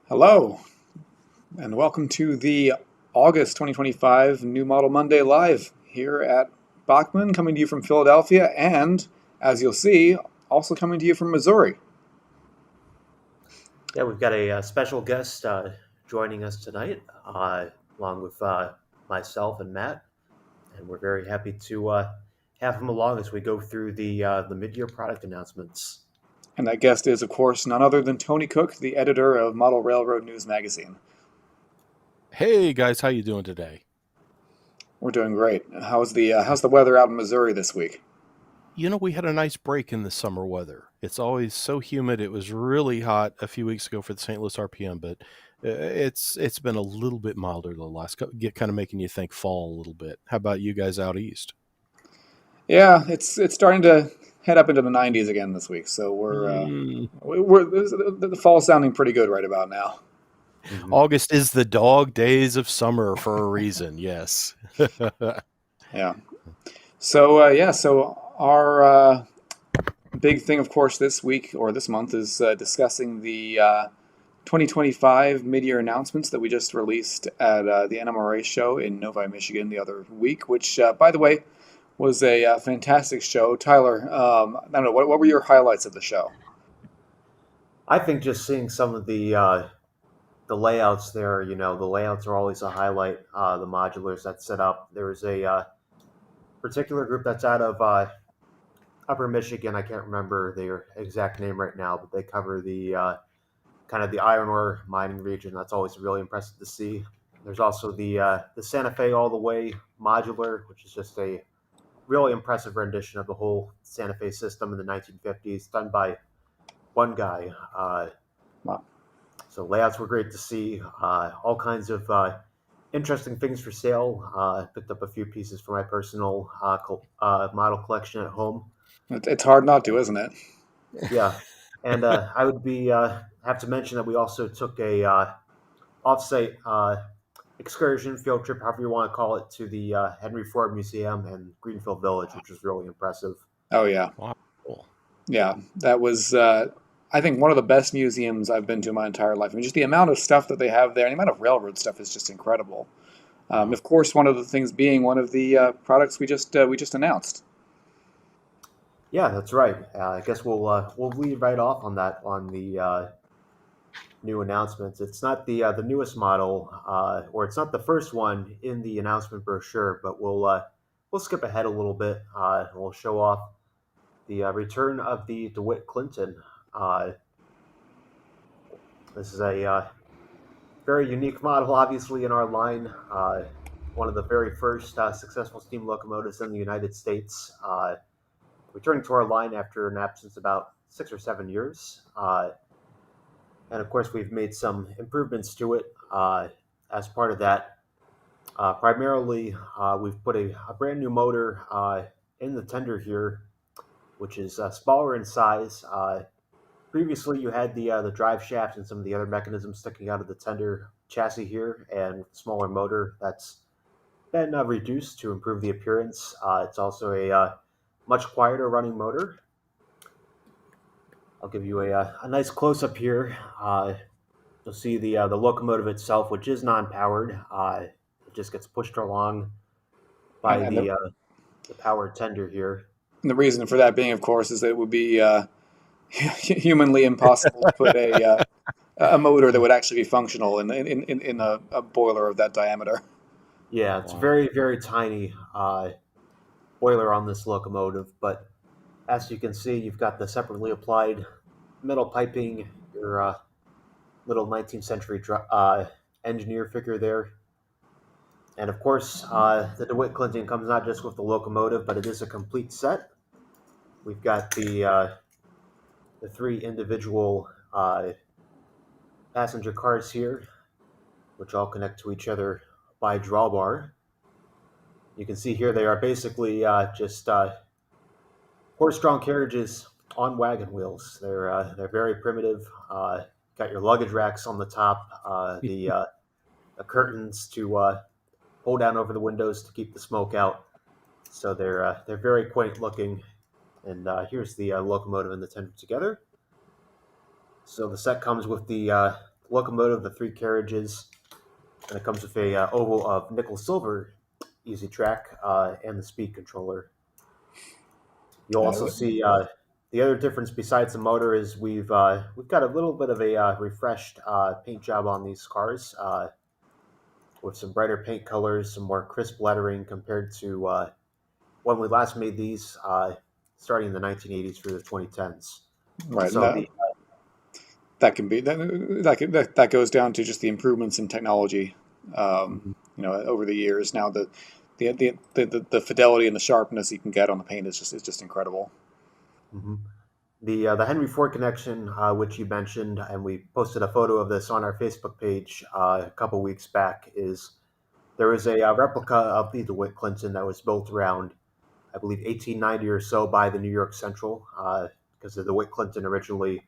Hello, and welcome to the August 2025 New Model Monday Live here at Bachmann, coming to you from Philadelphia, and as you'll see, also coming to you from Missouri. Yeah, we've got a special guest joining us tonight, along with myself and Matt, and we're very happy to have him along as we go through the mid-year product announcements. And that guest is, of course, none other than Tony Cook, the editor of Model Railroad News Magazine. Hey guys, how you doing today? We're doing great. How's the weather out in Missouri this week? We had a nice break in the summer weather. It's always so humid. It was really hot a few weeks ago for the St. Louis RPM, but it's been a little bit milder the last kind of making you think fall a little bit. How about you guys out east? Yeah, it's starting to head up into the 90s again this week, so Mm, the fall's sounding pretty good right about now. Mhm. August is the dog days of summer for a reason. Yes. Yeah. So our big thing, of course, this week or this month is discussing the 2025 mid-year announcements that we just released at the NMRA show in Novi, Michigan the other week, which, by the way, was a fantastic show. Tyler, I don't know, what were your highlights of the show? I think just seeing some of the layouts there, the layouts are always a highlight. The modulars that's set up. There's a particular group that's out of Upper Michigan. I can't remember their exact name right now, but they cover the kind of the iron ore mining region. That's always really impressive to see. There's also the Santa Fe all the way modular, which is just a really impressive rendition of the whole Santa Fe system in the 1950s, done by one guy. Wow. So layouts were great to see. All kinds of interesting things for sale. Picked up a few pieces for my personal model collection at home. It's hard not to, isn't it? Yeah, and I would be have to mention that we also took a offsite excursion, field trip, however you want to call it, to the Henry Ford Museum and Greenfield Village, which was really impressive. Oh, yeah. Wow. Cool. Yeah, that was, I think, one of the best museums I've been to in my entire life. I mean, just the amount of stuff that they have there, and the amount of railroad stuff is just incredible. Wow. Of course, one of the things being one of the products we just announced. Yeah, that's right. I guess we'll lead right off on that on the new announcements. It's not the newest model, or it's not the first one in the announcement brochure, but we'll skip ahead a little bit. And we'll show off the return of the DeWitt Clinton. Uh, this is a very unique model, obviously, in our line. One of the very first successful steam locomotives in the United States. Returning to our line after an absence about 6 or 7 years. And of course, we've made some improvements to it as part of that. Primarily, we've put a brand new motor in the tender here, which is smaller in size. Previously, you had the drive shaft and some of the other mechanisms sticking out of the tender chassis here, and with smaller motor that's been reduced to improve the appearance. It's also a much quieter running motor. I'll give you a nice close up here. You'll see the locomotive itself, which is non-powered. It just gets pushed along And, by and, the, the power tender here. and the reason for that being, of course, is that it would be humanly impossible to put a motor that would actually be functional in a boiler of that diameter. Yeah, it's Wow. very very tiny boiler on this locomotive, but as you can see, you've got the separately applied metal piping, your little 19th century engineer figure there. And of course, the DeWitt Clinton comes not just with the locomotive, but it is a complete set. We've got the three individual passenger cars here, which all connect to each other by drawbar. You can see here they are basically just horse-drawn carriages on wagon wheels. They're very primitive. Got your luggage racks on the top, the curtains to pull down over the windows to keep the smoke out. So they're very quaint looking. And here's the locomotive and the tender together. So the set comes with the locomotive, the 3 carriages, and it comes with a oval of nickel silver easy track and the speed controller. You'll also Uh, see the other difference besides the motor is we've got a little bit of a refreshed paint job on these cars with some brighter paint colors, some more crisp lettering compared to when we last made these, starting in the 1980s through the 2010s. right, and So the that can be that goes down to just the improvements in technology, over the years. Now the fidelity and the sharpness you can get on the paint is just incredible. mhm. The Henry Ford connection, which you mentioned, and we posted a photo of this on our Facebook page a couple weeks back, is there is a replica of the DeWitt Clinton that was built around, I believe, 1890 or so by the New York Central, because the DeWitt Clinton originally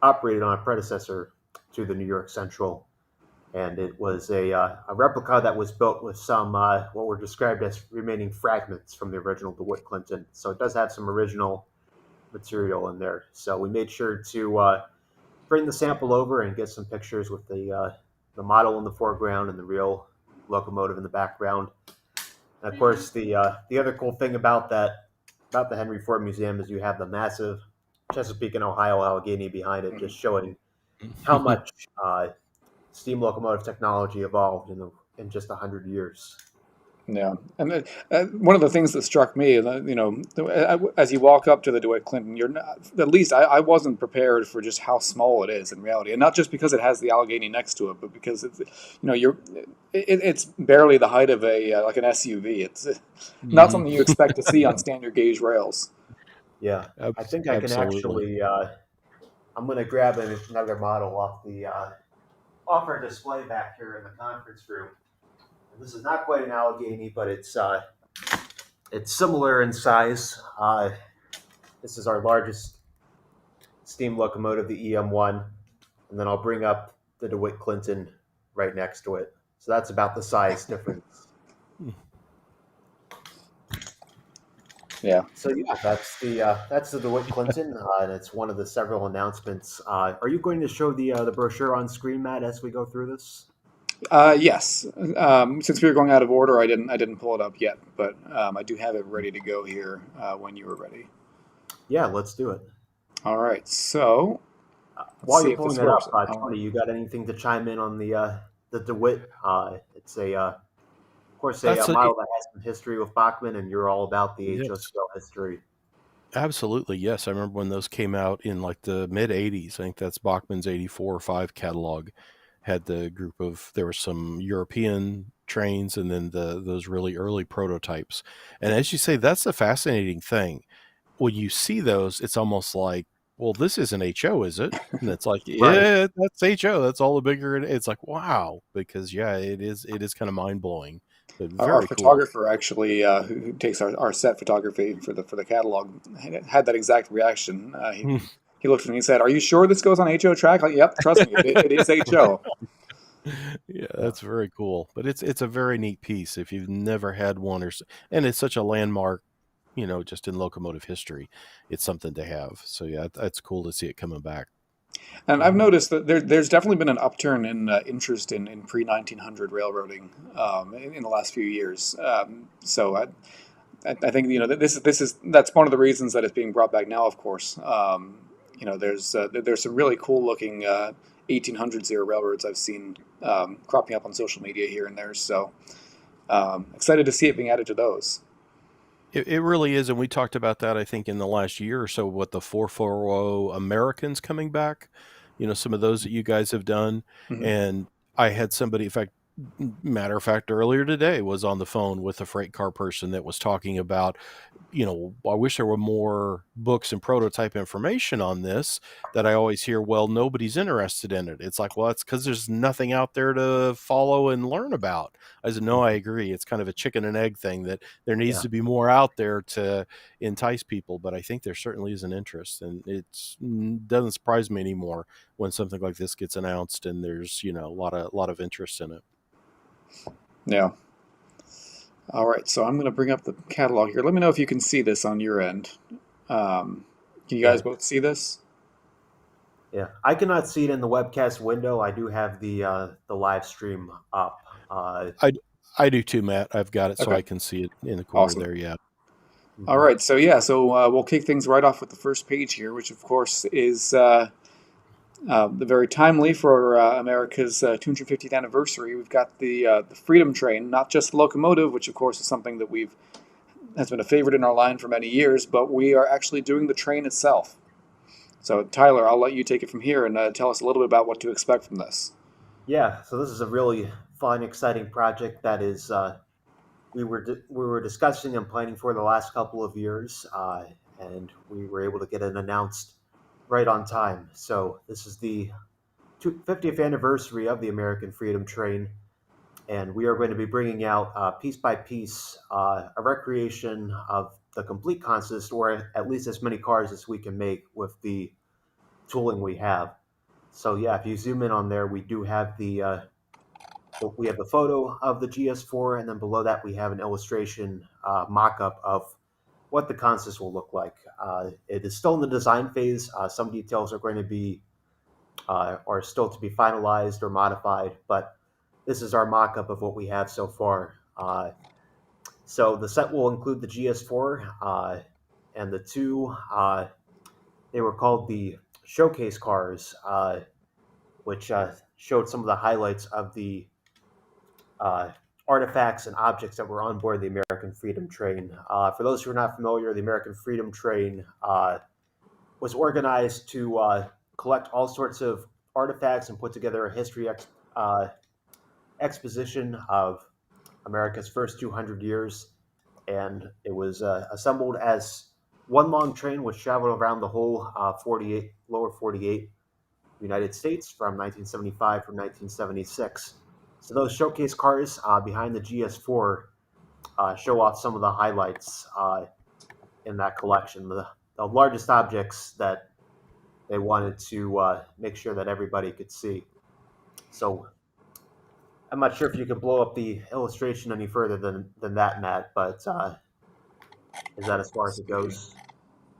operated on a predecessor to the New York Central, and it was a replica that was built with some what were described as remaining fragments from the original DeWitt Clinton. So it does have some original material in there. So we made sure to bring the sample over and get some pictures with the model in the foreground and the real locomotive in the background. And of course, the other cool thing about the Henry Ford Museum is you have the massive Chesapeake and Ohio Allegheny behind it, just showing how much steam locomotive technology evolved in just 100 years. Yeah, and one of the things that struck me, as you walk up to the DeWitt Clinton, you're not, at least I wasn't prepared for just how small it is in reality, and not just because it has the Allegheny next to it, but because it's barely the height of a like an SUV. It's not something you expect to see on standard gauge rails. Yeah, I think I can Absolutely. actually. I'm going to grab another model off our display back here in the conference room. And this is not quite an Allegheny, but it's similar in size. This is our largest steam locomotive, the EM1, and then I'll bring up the DeWitt Clinton right next to it. So that's about the size difference. Yeah. So yeah, that's the DeWitt Clinton, and it's one of the several announcements. Are you going to show the brochure on screen, Matt, as we go through this? Yes. Since we were going out of order, I didn't pull it up yet, but I do have it ready to go here when you were ready. Yeah, let's do it. All right. So let's While see you're if pulling this that works. up, Tony, you got anything to chime in on the DeWitt? It's of course, a That's a model that has some history with Bachmann, and you're all about the HO yes. scale history. Absolutely, yes. I remember when those came out in like the mid '80s. I think that's Bachmann's '84 or '5 catalog. Had the group of there were some European trains and then those really early prototypes. And as you say, that's the fascinating thing. When you see those, it's almost like, well, this isn't HO, is it? And it's like, Right. yeah, that's HO. That's all the bigger it's like, wow, because yeah, it is kind of mind blowing, but Our very cool. photographer actually, who takes our set photography for the catalog, had that exact reaction. He looked at me and said, "Are you sure this goes on HO track?" Like, yep, trust me, it is HO. Yeah, Yeah. that's very cool. But it's a very neat piece if you've never had one and it's such a landmark, just in locomotive history. It's something to have. So yeah, that's cool to see it coming back. And I've Mhm. noticed that there's definitely been an upturn in interest in pre 1900 railroading in the last few years. So I think this is that's one of the reasons that it's being brought back now. Of course, there's some really cool looking 1800s era railroads I've seen cropping up on social media here and there. So excited to see it being added to those. It really is, and we talked about that I think in the last year or so. What the 440 Americans coming back, some of those that you guys have done, Hmm. and I had somebody, in fact, matter of fact, earlier today was on the phone with a freight car person that was talking about, I wish there were more books and prototype information on this that I always hear, well, nobody's interested in it. It's like, well, it's because there's nothing out there to follow and learn about. I said, no, I agree. It's kind of a chicken and egg thing that there needs Yeah. to be more out there to entice people, but I think there certainly is an interest, and it doesn't surprise me anymore when something like this gets announced and there's, a lot of interest in it. Yeah. All right. So I'm going to bring up the catalog here. Let me know if you can see this on your end. Can you Yeah. guys both see this? Yeah, I cannot see it in the webcast window. I do have the live stream up. I I do too, Matt. I've got it so Okay, I can see it in the corner awesome. there. Yeah. All Mhm. right, so we'll kick things right off with the first page here, which of course is the very timely for America's 250th anniversary. We've got the Freedom Train, not just the locomotive, which of course is something that we've has been a favorite in our line for many years, but we are actually doing the train itself. So Tyler, I'll let you take it from here and tell us a little bit about what to expect from this. Yeah, so this is a really fun, exciting project that is we were discussing and planning for the last couple of years, and we were able to get it announced right on time. So this is the 50th anniversary of the American Freedom Train, and we are going to be bringing out piece by piece a recreation of the complete consist, or at least as many cars as we can make with the tooling we have. So yeah, if you zoom in on there, we have the photo of the GS4, and then below that we have an illustration mock-up of what the consist will look like. It is still in the design phase. Some details are going to be are still to be finalized or modified, but this is our mock-up of what we have so far. So the set will include the GS4 and the two. They were called the showcase cars, which showed some of the highlights of the uh, artifacts and objects that were on board the American Freedom Train. For those who are not familiar, the American Freedom Train was organized to collect all sorts of artifacts and put together a exposition of America's first 200 years. And it was assembled as one long train which traveled around the whole lower 48 United States from 1975 to 1976. So those showcase cars behind the GS4 show off some of the highlights in that collection, the largest objects that they wanted to make sure that everybody could see. So I'm not sure if you could blow up the illustration any further than that, Matt, but is that as far as Let's it see. goes?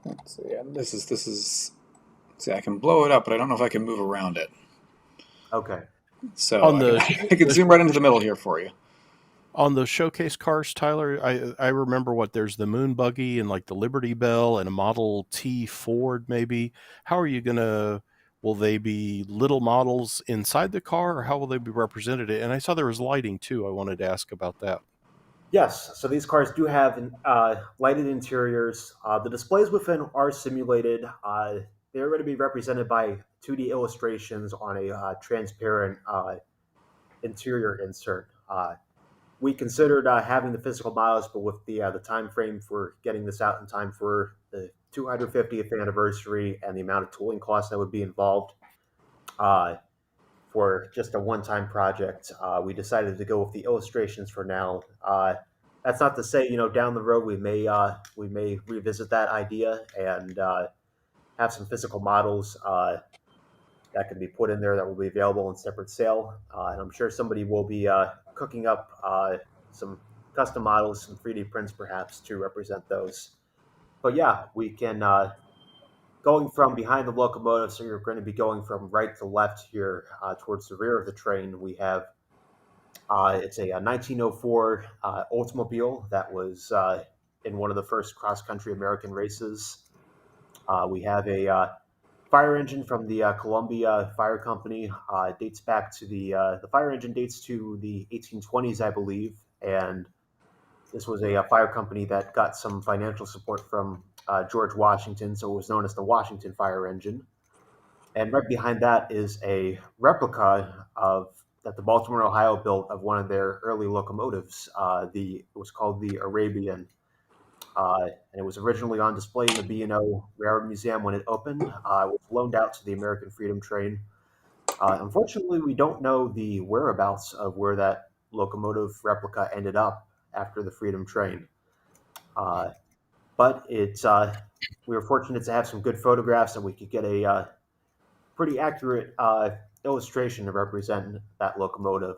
Let's see. This is. See, I can blow it up, but I don't know if I can move around it. Okay. So On I can the I can zoom right into the middle here for you. on those showcase cars, Tyler, I remember what there's the Moon Buggy and like the Liberty Bell and a Model T Ford maybe. How are you gonna? Will they be little models inside the car, or how will they be represented? And I saw there was lighting too. I wanted to ask about that. Yes, so these cars do have lighted interiors. The displays within are simulated. They're going to be represented by 2D illustrations on a transparent interior insert. We considered having the physical models, but with the time frame for getting this out in time for the 250th anniversary and the amount of tooling costs that would be involved uh, for just a one-time project, we decided to go with the illustrations for now. That's not to say, down the road we may revisit that idea and have some physical models that can be put in there that will be available in separate sale. And I'm sure somebody will be cooking up some custom models, some 3D prints perhaps to represent those. But yeah, we can going from behind the locomotive. So you're going to be going from right to left here towards the rear of the train. We have it's a 1904 Oldsmobile that was in one of the first cross-country American races. We have a fire engine from the Columbia Fire Company. Dates back to the fire engine dates to the 1820s, I believe, and this was a fire company that got some financial support from George Washington, so it was known as the Washington Fire Engine. And right behind that is a replica of that the Baltimore, Ohio built of one of their early locomotives. It was called the Arabian, and it was originally on display in the B&O Railroad Museum when it opened. It was loaned out to the American Freedom Train. Unfortunately, we don't know the whereabouts of where that locomotive replica ended up after the Freedom Train. But we were fortunate to have some good photographs, and we could get a pretty accurate illustration to represent that locomotive.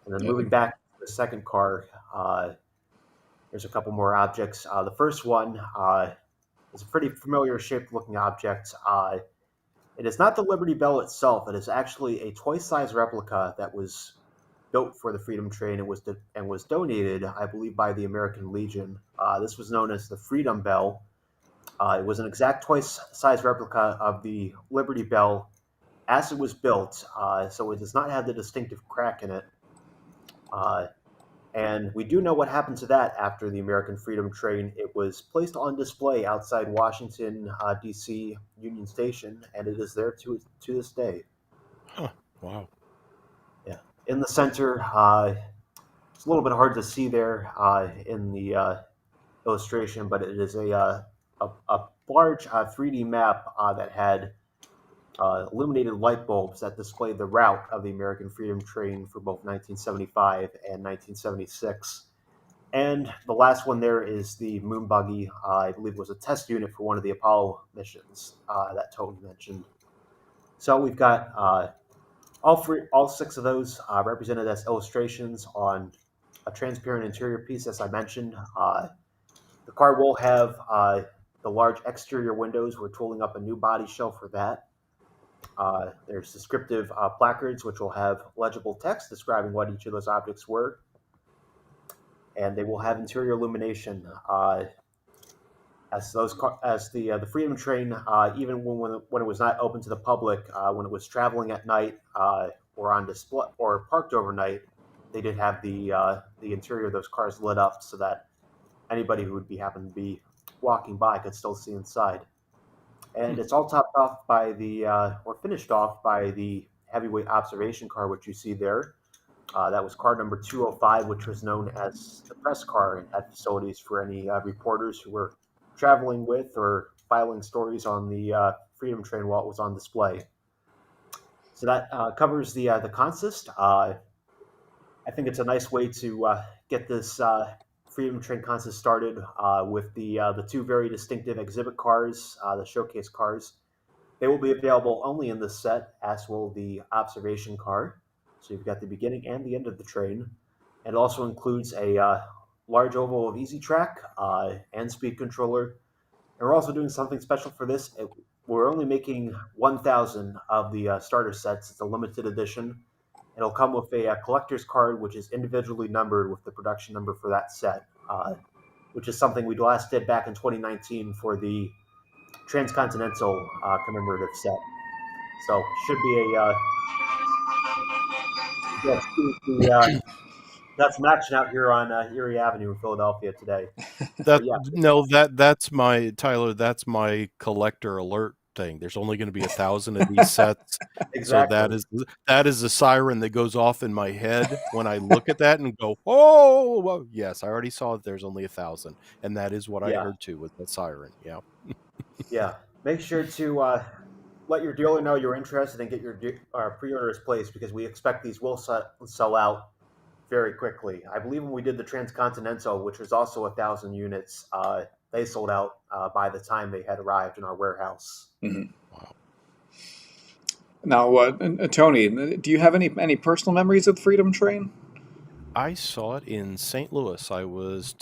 And then Yeah, moving back to the second car, there's a couple more objects. The first one is a pretty familiar shaped looking object. It is not the Liberty Bell itself. It is actually a twice-size replica that was built for the Freedom Train and was donated, I believe, by the American Legion. This was known as the Freedom Bell. It was an exact twice-size replica of the Liberty Bell as it was built, so it does not have the distinctive crack in it. And we do know what happened to that after the American Freedom Train. It was placed on display outside Washington, D.C. Union Station, and it is there to this day. Huh. Wow. Yeah. In the center, it's a little bit hard to see there in the illustration, but it is a large 3D map that had illuminated light bulbs that displayed the route of the American Freedom Train for both 1975 and 1976. And the last one there is the moon buggy. I believe it was a test unit for one of the Apollo missions that Tony mentioned. So we've got all six of those represented as illustrations on a transparent interior piece, as I mentioned. The car will have the large exterior windows. We're tooling up a new body shell for that. There's descriptive placards, which will have legible text describing what each of those objects were. And they will have interior illumination. As the Freedom Train, even when it was not open to the public, when it was traveling at night or on display or parked overnight, they did have the interior of those cars lit up so that anybody who would happen to be walking by could still see inside. And it's all topped off by or finished off by the heavyweight observation car, which you see there. That was car number 205, which was known as the press car and had facilities for any reporters who were traveling with or filing stories on the Freedom Train while it was on display. So that covers the consist. I think it's a nice way to get this Freedom Train consist started with the two very distinctive exhibit cars, the showcase cars. They will be available only in this set, as will the observation car. So you've got the beginning and the end of the train. And it also includes a large oval of easy track and speed controller. And we're also doing something special for this. We're only making 1,000 of the starter sets. It's a limited edition. It'll come with a collector's card, which is individually numbered with the production number for that set, which is something we last did back in 2019 for the Transcontinental commemorative set. So should be that's some action out here on Erie Avenue in Philadelphia today. That's my Tyler. That's my collector alert thing. There's only going to be 1,000 of these sets. Exactly. So that is the siren that goes off in my head when I look at that and go, oh, well, yes, I already saw that there's only 1,000, and that is what I heard too with the siren. Yeah. Yeah. Make sure to let your dealer know you're interested and get your pre-orders placed, because we expect these will sell out very quickly. I believe when we did the Transcontinental, which was also 1,000 units, they sold out by the time they had arrived in our warehouse. Mm-hmm. Wow. Now, Tony, do you have any personal memories of the Freedom Train? I saw it in St. Louis.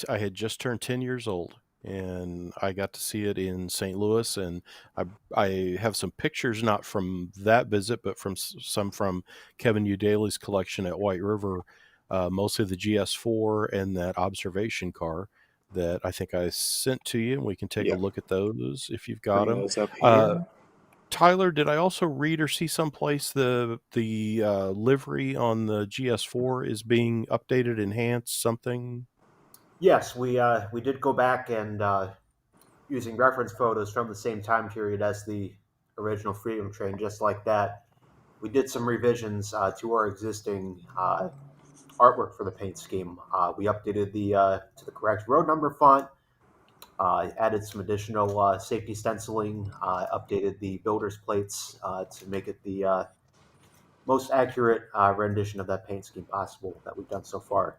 I had just turned 10 years old, and I got to see it in St. Louis, and I have some pictures, not from that visit, but from Kevin Udaley's collection at White River, mostly the GS4 and that observation car that I think I sent to you, and we can take a look at those if you've got them. Those up here. Tyler, did I also read or see someplace the livery on the GS4 is being updated, enhanced, something? Yes, we did go back and using reference photos from the same time period as the original Freedom Train, just like that. We did some revisions to our existing artwork for the paint scheme. We updated to the correct road number font, added some additional safety stenciling, updated the builder's plates to make it the most accurate rendition of that paint scheme possible that we've done so far.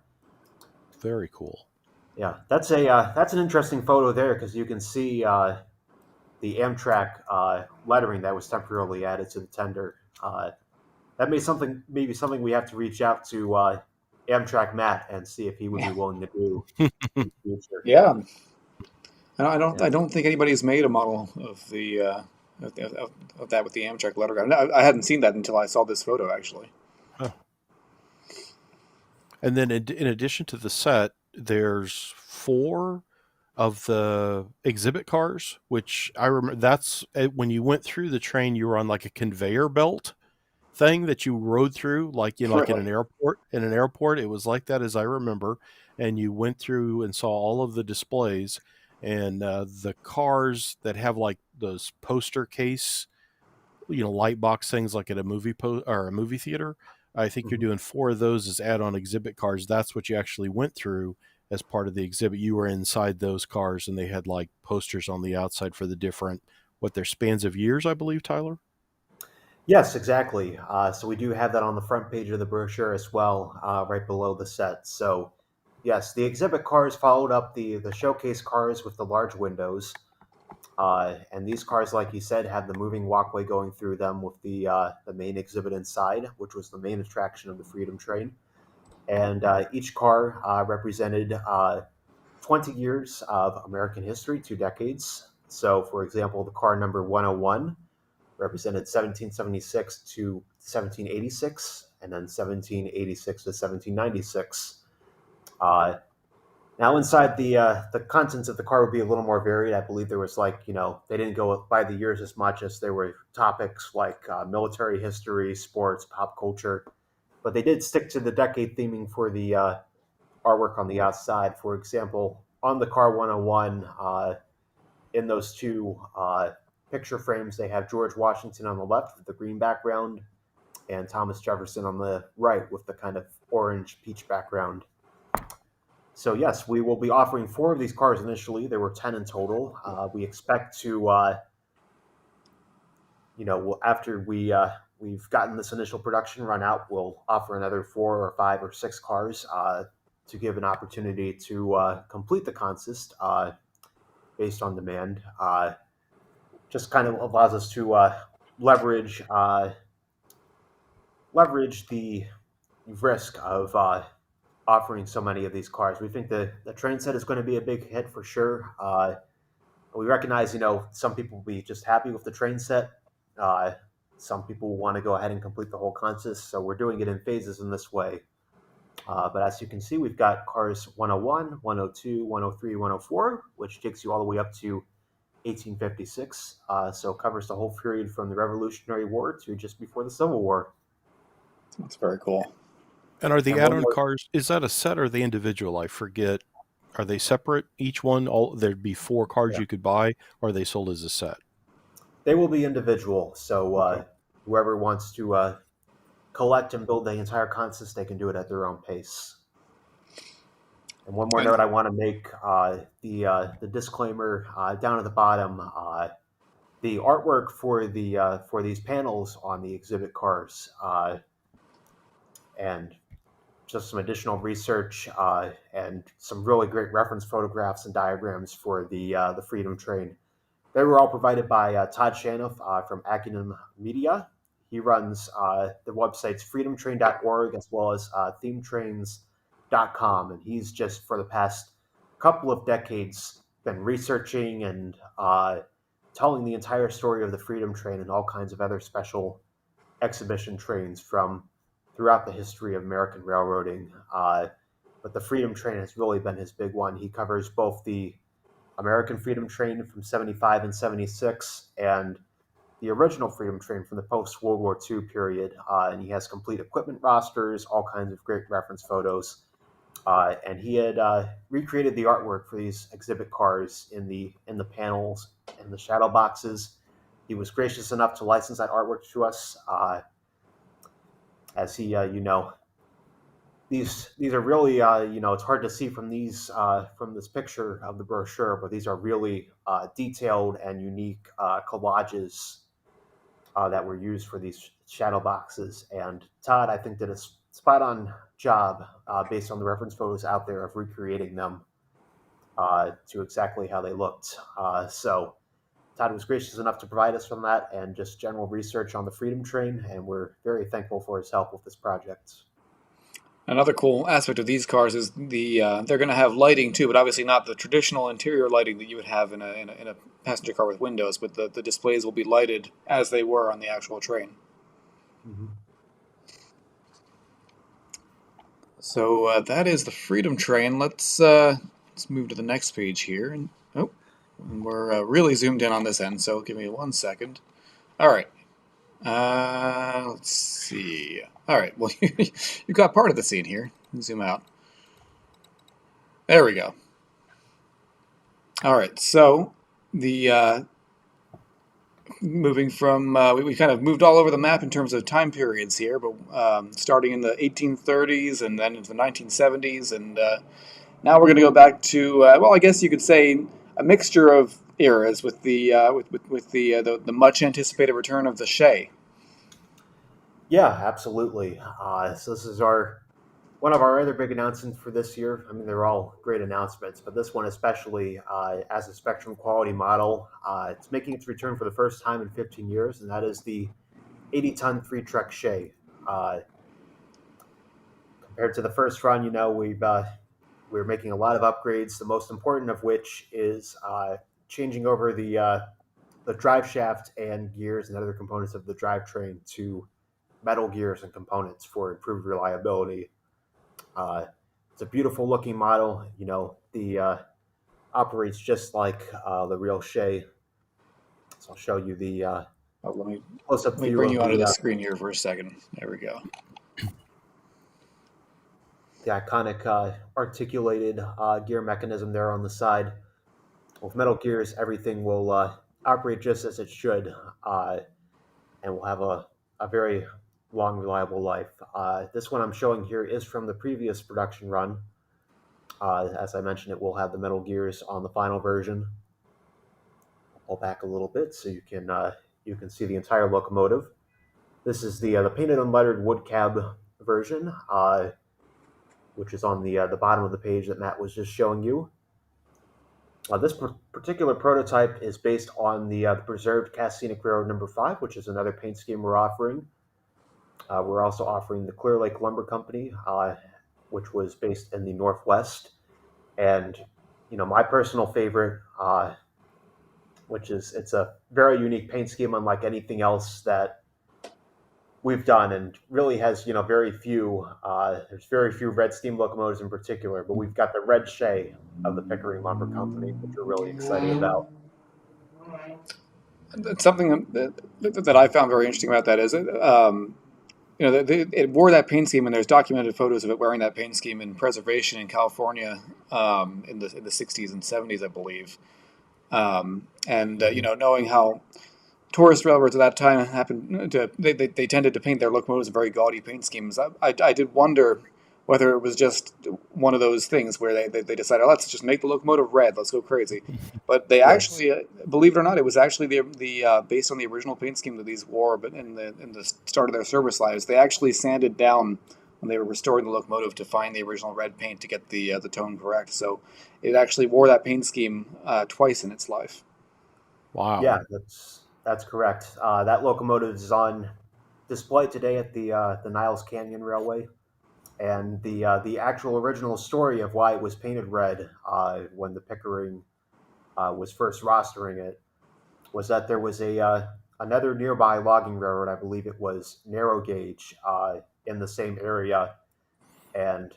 Very cool. Yeah, that's an interesting photo there, because you can see the Amtrak lettering that was temporarily added to the tender. That may be something we have to reach out to Amtrak Matt and see if he would be willing to do in the future. Yeah. I don't think anybody's made a model of the of that with the Amtrak letter guide. I hadn't seen that until I saw this photo, actually. Huh. And then in addition to the set, there's 4 of the exhibit cars, which I remember. That's when you went through the train, you were on like a conveyor belt thing that you rode through, like like in Really? an airport. In an airport, it was like that, as I remember. And you went through and saw all of the displays, and the cars that have like those poster case, light box things, like at a or a movie theater. I think you're Mhm. doing 4 of those as add-on exhibit cars. That's what you actually went through as part of the exhibit. You were inside those cars, and they had like posters on the outside for the different, what their spans of years, I believe, Tyler. Yes, exactly. So we do have that on the front page of the brochure as well, right below the set. So, yes, the exhibit cars followed up the showcase cars with the large windows, and these cars, like you said, have the moving walkway going through them with the main exhibit inside, which was the main attraction of the Freedom Train. And each car represented 20 years of American history, 2 decades. So, for example, the car number 101 represented 1776 to 1786, and then 1786 to 1796. Uh, Now, inside the contents of the car would be a little more varied. I believe there was they didn't go by the years as much as there were topics like military history, sports, pop culture, but they did stick to the decade theming for the artwork on the outside. For example, on the car 101, in those 2 picture frames, they have George Washington on the left with the green background, and Thomas Jefferson on the right with the kind of orange peach background. So yes, we will be offering 4 of these cars initially. There were 10 in total. We expect to, after we've gotten this initial production run out, we'll offer another 4 or 5 or 6 cars to give an opportunity to complete the consist based on demand. Just kind of allows us to leverage the risk of offering so many of these cars. We think the train set is going to be a big hit for sure. We recognize, some people will be just happy with the train set. Some people will want to go ahead and complete the whole consist. So we're doing it in phases in this way. But as you can see, we've got cars 101, 102, 103, 104, which takes you all the way up to 1856. So covers the whole period from the Revolutionary War to just before the Civil War. That's very cool. And are the And one add-on more, cars, is that a set or the individual? I forget. Are they separate? Each one, there'd be 4 cards yeah, you could buy, or are they sold as a set? they will be individual. So Okay. whoever wants to collect and build the entire consist, they can do it at their own pace. And one more And note I want to make: the disclaimer down at the bottom. The artwork for these panels on the exhibit cars and just some additional research and some really great reference photographs and diagrams for the Freedom Train. They were all provided by Todd Shanoff from Acumen Media. He runs the websites freedomtrain.org as well as themetrains.com. And he's just, for the past couple of decades, been researching and telling the entire story of the Freedom Train and all kinds of other special exhibition trains from throughout the history of American railroading. But the Freedom Train has really been his big one. He covers both the American Freedom Train from 75 and 76 and the original Freedom Train from the post-World War II period. And he has complete equipment rosters, all kinds of great reference photos. And he had recreated the artwork for these exhibit cars in the panels and the shadow boxes. He was gracious enough to license that artwork to us. As he, these are really, it's hard to see from this picture of the brochure, but these are really detailed and unique collages that were used for these shadow boxes. And Todd, I think, did a spot-on job based on the reference photos out there of recreating them to exactly how they looked. So Todd was gracious enough to provide us from that and just general research on the Freedom Train, and we're very thankful for his help with this project. Another cool aspect of these cars is they're going to have lighting too, but obviously not the traditional interior lighting that you would have in a passenger car with windows. But the displays will be lighted as they were on the actual train. Mm-hmm. So that is the Freedom Train. Let's move to the next page here. And we're really zoomed in on this end. So give me 1 second. All right. Let's see. All right. Well, you got part of the scene here. Zoom out. There we go. All right. So the moving from we kind of moved all over the map in terms of time periods here, but starting in the 1830s and then into the 1970s, and now we're going to go back to well, I guess you could say a mixture of eras with the much anticipated return of the Shay. Yeah, absolutely. So this is one of our other big announcements for this year. I mean, they're all great announcements, but this one especially, as a Spectrum quality model, it's making its return for the first time in 15 years, and that is the 80-ton three-truck Shay. Compared to the first run, we're making a lot of upgrades. The most important of which is changing over the drive shaft and gears and other components of the drivetrain to metal gears and components for improved reliability. It's a beautiful looking model. The operates just like the real Shay. So I'll show you the close-up let me view bring of you onto the screen here for a second. There we go. the iconic articulated gear mechanism there on the side. With metal gears, everything will operate just as it should, and will have a very long, reliable life. This one I'm showing here is from the previous production run. As I mentioned, it will have the metal gears on the final version. I'll pull back a little bit so you can see the entire locomotive. This is the painted unlettered wood cab version, which is on the bottom of the page that Matt was just showing you. This particular prototype is based on the preserved Cast Scenic Railroad Number 5, which is another paint scheme we're offering. We're also offering the Clear Lake Lumber Company, which was based in the Northwest. And, my personal favorite, it's a very unique paint scheme unlike anything else that we've done, and really has, very few, there's very few red steam locomotives in particular, but we've got the red Shay of the Pickering Lumber Company, which we're really excited about. It's something that I found very interesting about that is it wore that paint scheme, and there's documented photos of it wearing that paint scheme in preservation in California in the 60s and 70s, I believe. Knowing how tourist railroads at that time they tended to paint their locomotives in very gaudy paint schemes. I did wonder whether it was just one of those things where they decided, let's just make the locomotive red, let's go crazy. But they actually, believe it or not, it was actually the based on the original paint scheme that these wore, but in the start of their service lives, they actually sanded down when they were restoring the locomotive to find the original red paint to get the tone correct. So it actually wore that paint scheme twice in its life. Wow. Yeah, that's correct. That locomotive is on display today at the Niles Canyon Railway, and the actual original story of why it was painted red when the Pickering was first rostering it was that there was another nearby logging railroad, I believe it was Narrow Gauge, in the same area, and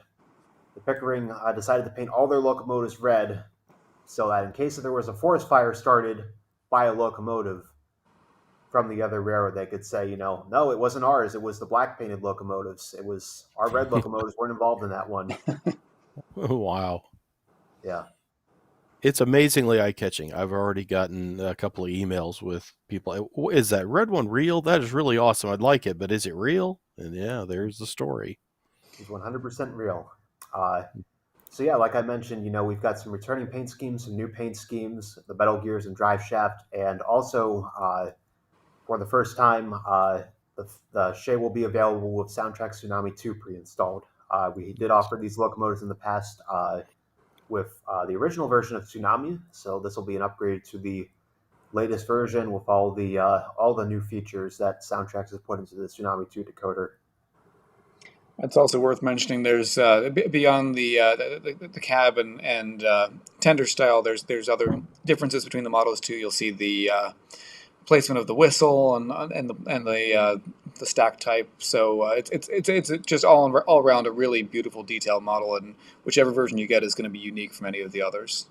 the Pickering decided to paint all their locomotives red so that in case there was a forest fire started by a locomotive from the other railroad, they could say, no, it wasn't ours. It was the black painted locomotives. It was our red locomotives weren't involved in that one. Wow. Yeah. It's amazingly eye-catching. I've already gotten a couple of emails with people. Is that red one real? That is really awesome. I'd like it, but is it real? And yeah, there's the story. It's 100% real. So yeah, like I mentioned, we've got some returning paint schemes, some new paint schemes, the metal gears and drive shaft, and also for the first time, the Shay will be available with Soundtrack Tsunami 2 pre-installed. We did offer these locomotives in the past with the original version of Tsunami, so this will be an upgrade to the latest version with all the new features that Soundtracks has put into the Tsunami 2 decoder. It's also worth mentioning there's beyond the cab and tender style. There's other differences between the models too. You'll see the placement of the whistle and the stack type. So it's just all around a really beautiful detailed model, and whichever version you get is going to be unique from any of the others.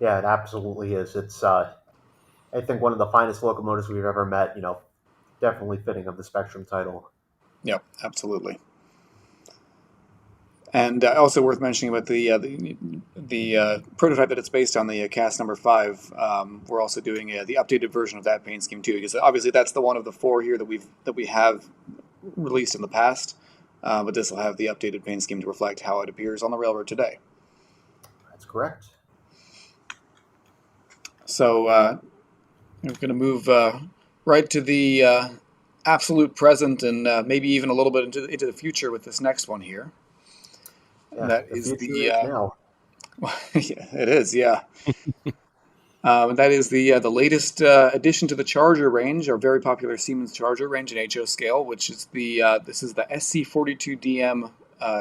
Yeah, it absolutely is. It's I think one of the finest locomotives we've ever met. Definitely fitting of the Spectrum title. Yep, absolutely. And also worth mentioning about the prototype that it's based on, the cast number 5. We're also doing the updated version of that paint scheme too, because obviously that's the one of the 4 here that we have released in the past. But this will have the updated paint scheme to reflect how it appears on the railroad today. That's correct. So we're going to move right to the absolute present, and maybe even a little bit into the future with this next one here. Yeah, That the is future is now. yeah, it is, yeah. That is the latest addition to the Charger range, our very popular Siemens Charger range in HO scale, which is this is the SC42DM,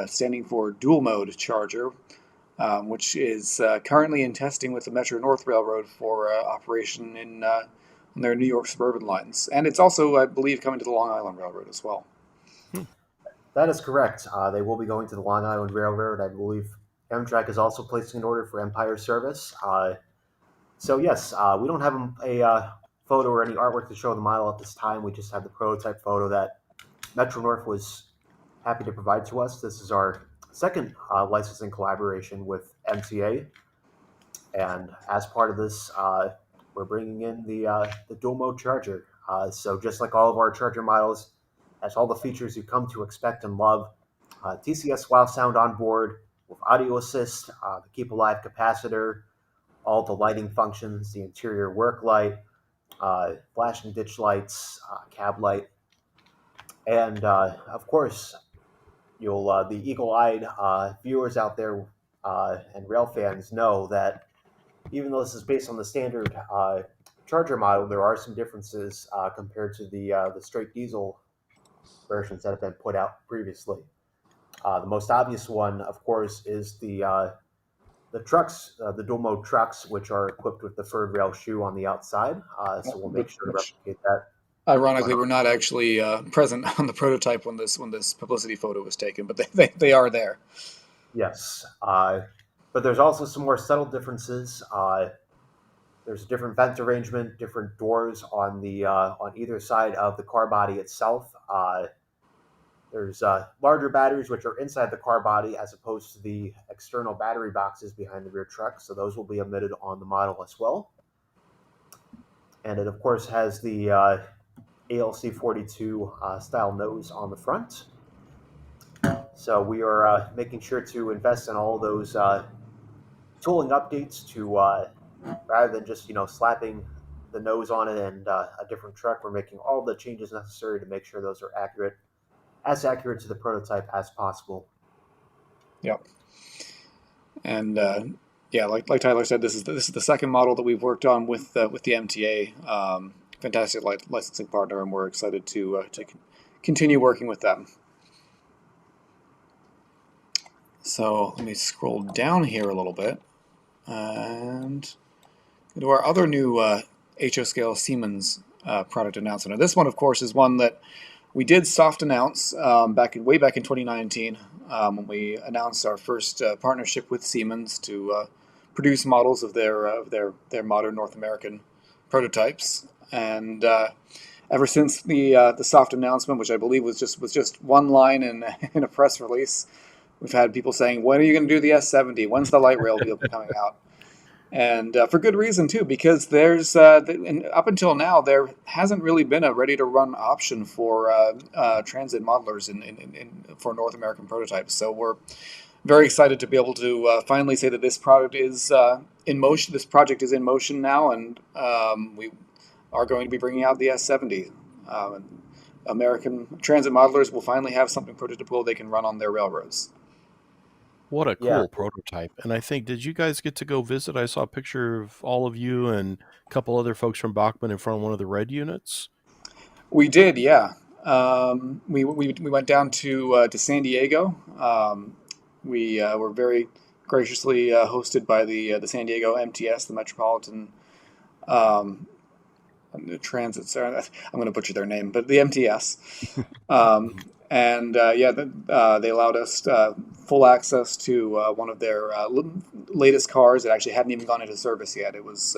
standing for dual mode Charger, which is currently in testing with the Metro North Railroad for operation on their New York suburban lines, and it's also, I believe, coming to the Long Island Railroad as well. That is correct. They will be going to the Long Island Railroad. I believe Amtrak is also placing an order for Empire service. So yes, we don't have a photo or any artwork to show the model at this time. We just have the prototype photo that Metro North was happy to provide to us. This is our second licensing collaboration with MTA, and as part of this, we're bringing in the dual mode Charger. So just like all of our Charger models, has all the features you come to expect and love. TCS WOW sound on board with audio assist, the keep alive capacitor, all the lighting functions, the interior work light, flashing ditch lights, cab light, and of course, you'll the eagle-eyed viewers out there and rail fans know that even though this is based on the standard Charger model, there are some differences compared to the straight diesel versions that have been put out previously. The most obvious one, of course, is the trucks, the dual mode trucks, which are equipped with the third rail shoe on the outside. So we'll make sure to Which, replicate that. ironically, we're not actually present on the prototype when this publicity photo was taken, but they are there. Yes, but there's also some more subtle differences. There's a different vent arrangement, different doors on either side of the car body itself. There's larger batteries which are inside the car body as opposed to the external battery boxes behind the rear truck, so those will be omitted on the model as well. And it, of course, has the ALC42 style nose on the front. So we are making sure to invest in all those tooling updates to rather than just slapping the nose on it and a different truck. We're making all the changes necessary to make sure those are as accurate to the prototype as possible. Yep. And yeah, like Tyler said, this is the second model that we've worked on with the MTA. Fantastic licensing partner, and we're excited to continue working with them. So let me scroll down here a little bit and go to our other new HO scale Siemens product announcement. And this one, of course, is one that we did soft announce way back in 2019 when we announced our first partnership with Siemens to produce models of their modern North American prototypes. And ever since the soft announcement, which I believe was just one line in a press release, we've had people saying, "When are you going to do the S70? When's the light rail vehicle coming out?" And for good reason, too, because there's and up until now, there hasn't really been a ready-to-run option for transit modelers for North American prototypes. So we're very excited to be able to finally say that this product is in motion. This project is in motion now, and we are going to be bringing out the S70. American transit modelers will finally have something prototypical they can run on their railroads. What a Yeah, cool prototype. And I think, did you guys get to go visit? I saw a picture of all of you and a couple other folks from Bachmann in front of one of the red units. We did, yeah. We went down to San Diego. We were very graciously hosted by the San Diego MTS, the Metropolitan um, Transit. Sorry, I'm going to butcher their name, but the MTS. And yeah, they allowed us full access to one of their latest cars that actually hadn't even gone into service yet. It was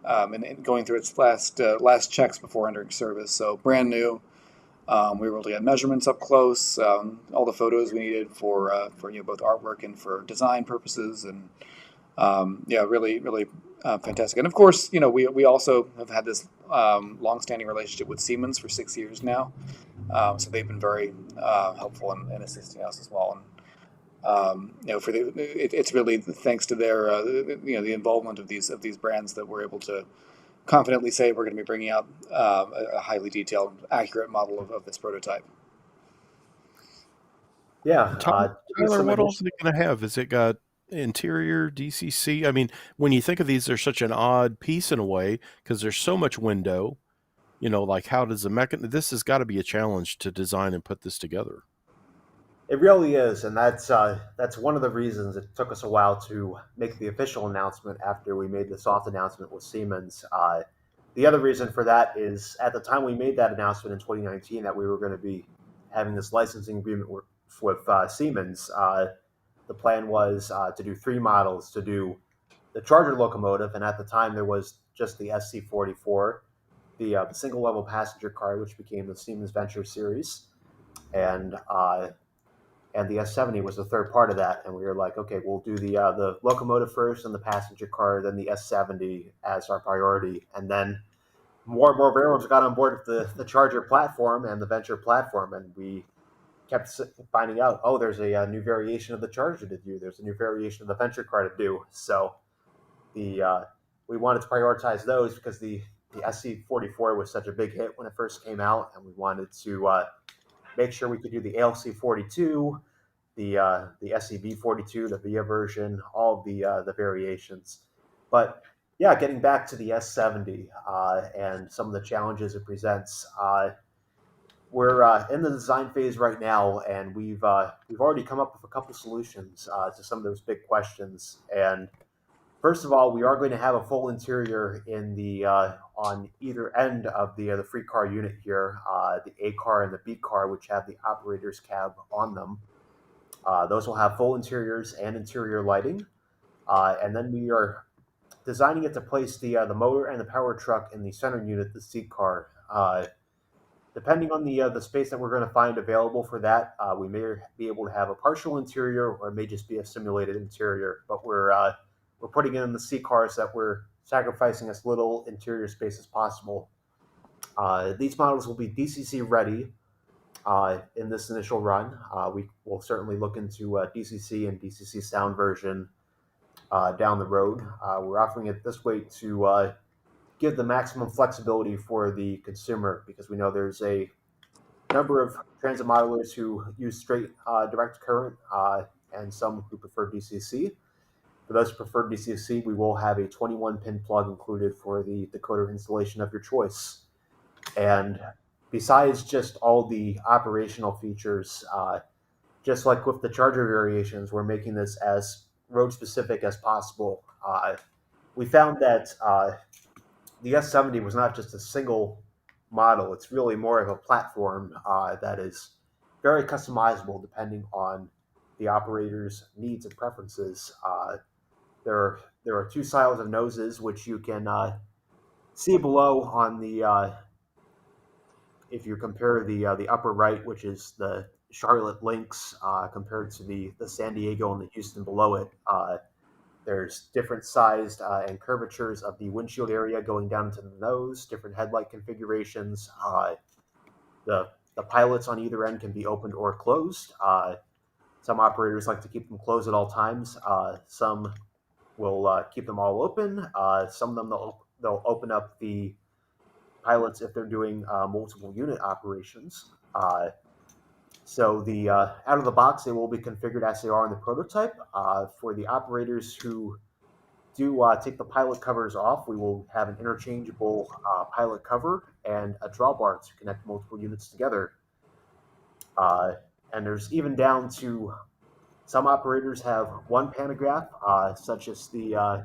and going through its last checks before entering service, so brand new. We were able to get measurements up close, all the photos we needed for both artwork and for design purposes, and yeah, really fantastic. And of course, we also have had this long-standing relationship with Siemens for 6 years now, so they've been very helpful in assisting us as well. And it's really thanks to their the involvement of these brands that we're able to confidently say we're going to be bringing out a highly detailed, accurate model of this prototype. Yeah. Tyler, what else is it going to have? Has it got interior DCC? I mean, when you think of these, they're such an odd piece in a way because there's so much window. Like how does the mechanism? This has got to be a challenge to design and put this together. It really is, and that's one of the reasons it took us a while to make the official announcement after we made the soft announcement with Siemens. The other reason for that is at the time we made that announcement in 2019 that we were going to be having this licensing agreement with Siemens. The plan was to do 3 models, to do the Charger locomotive, and at the time there was just the SC44, the single level passenger car, which became the Siemens Venture series, and the S70 was the third part of that. And we were like, okay, we'll do the locomotive first and the passenger car, then the S70 as our priority. And then more and more railroads got on board with the Charger platform and the Venture platform. And we kept finding out, oh, there's a new variation of the Charger to do. There's a new variation of the Venture car to do. So we wanted to prioritize those because the SC44 was such a big hit when it first came out. And we wanted to make sure we could do the ALC42, the SCV42, the VIA version, all the variations. But yeah, getting back to the S70 and some of the challenges it presents, we're in the design phase right now, and we've already come up with a couple solutions to some of those big questions. And first of all, we are going to have a full interior in the on either end of the free car unit here, the A car and the B car, which have the operator's cab on them. Those will have full interiors and interior lighting, and then we are designing it to place the motor and the power truck in the center unit, the seat car. Depending on the space that we're going to find available for that, we may be able to have a partial interior, or it may just be a simulated interior. But we're putting in the seat cars that we're sacrificing as little interior space as possible. These models will be DCC ready in this initial run. We will certainly look into DCC and DCC sound version down the road. We're offering it this way to give the maximum flexibility for the consumer, because we know there's a number of transit modelers who use straight direct current and some who prefer DCC. For those who prefer DCC, we will have a 21-pin plug included for the decoder installation of your choice. And besides just all the operational features, just like with the Charger variations, we're making this as road-specific as possible. We found that the S70 was not just a single model. It's really more of a platform that is very customizable depending on the operator's needs and preferences. There are 2 styles of noses, which you can see below on the if you compare the upper right, which is the Charlotte Lynx, compared to the San Diego and the Houston below it. There's different sized and curvatures of the windshield area going down into the nose, different headlight configurations. The pilots on either end can be opened or closed. Some operators like to keep them closed at all times. Some will keep them all open. Some of them they'll open up the pilots if they're doing multiple unit operations. So the out of the box, they will be configured as they are in the prototype. For the operators who do take the pilot covers off, we will have an interchangeable pilot cover and a drawbar to connect multiple units together. And there's even down to some operators have one pantograph, such as the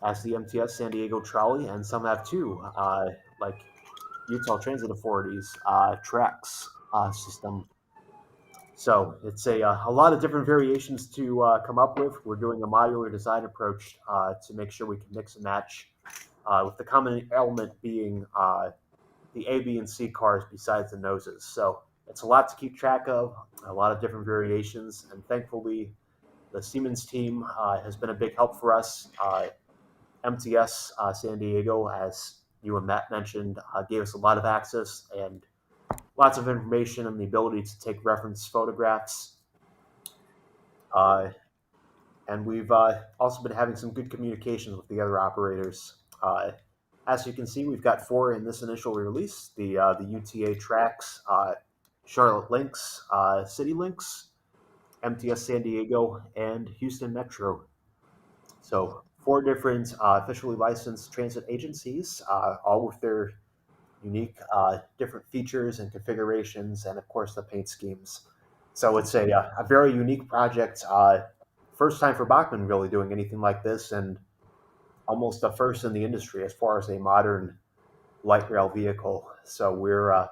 MTS San Diego trolley, and some have two, like Utah Transit Authority's TRAX system. So it's a lot of different variations to come up with. We're doing a modular design approach to make sure we can mix and match, with the common element being the A, B, and C cars besides the noses. So it's a lot to keep track of, a lot of different variations, and thankfully the Siemens team has been a big help for us. MTS San Diego, as you and Matt mentioned, gave us a lot of access and lots of information and the ability to take reference photographs. And we've also been having some good communications with the other operators. As you can see, we've got 4 in this initial release: the UTA TRAX, Charlotte Lynx, City Lynx, MTS San Diego, and Houston Metro. So 4 different officially licensed transit agencies, all with their unique different features and configurations, and of course the paint schemes. So it's a very unique project. First time for Bachmann really doing anything like this, and almost a first in the industry as far as a modern light rail vehicle. So we're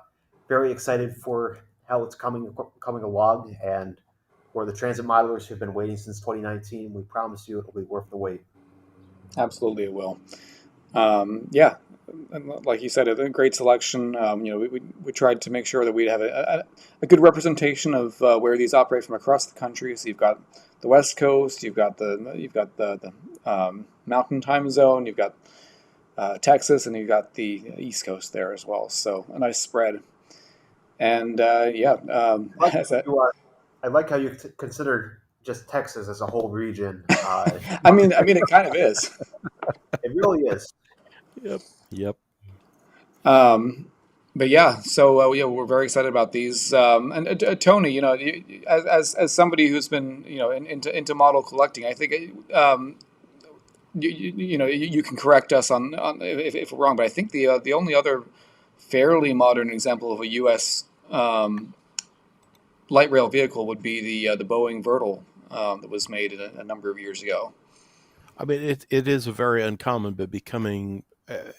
very excited for how it's coming along, and for the transit modelers who've been waiting since 2019, we promise you it'll be worth the wait. Absolutely, it will. Yeah, and like you said, a great selection. We tried to make sure that we'd have a good representation of where these operate from across the country. So you've got the West Coast, you've got the Mountain Time Zone, you've got Texas, and you've got the East Coast there as well. So a nice spread. And I like how you consider just Texas as a whole region. I mean, it kind of is. It really is. Yep. But yeah, so we're very excited about these. And Tony, as somebody who's been into model collecting, I think you can correct us on if we're wrong, but I think the only other fairly modern example of a U.S. Light rail vehicle would be the Boeing Vertal that was made a number of years ago. I mean, it is a very uncommon, but becoming,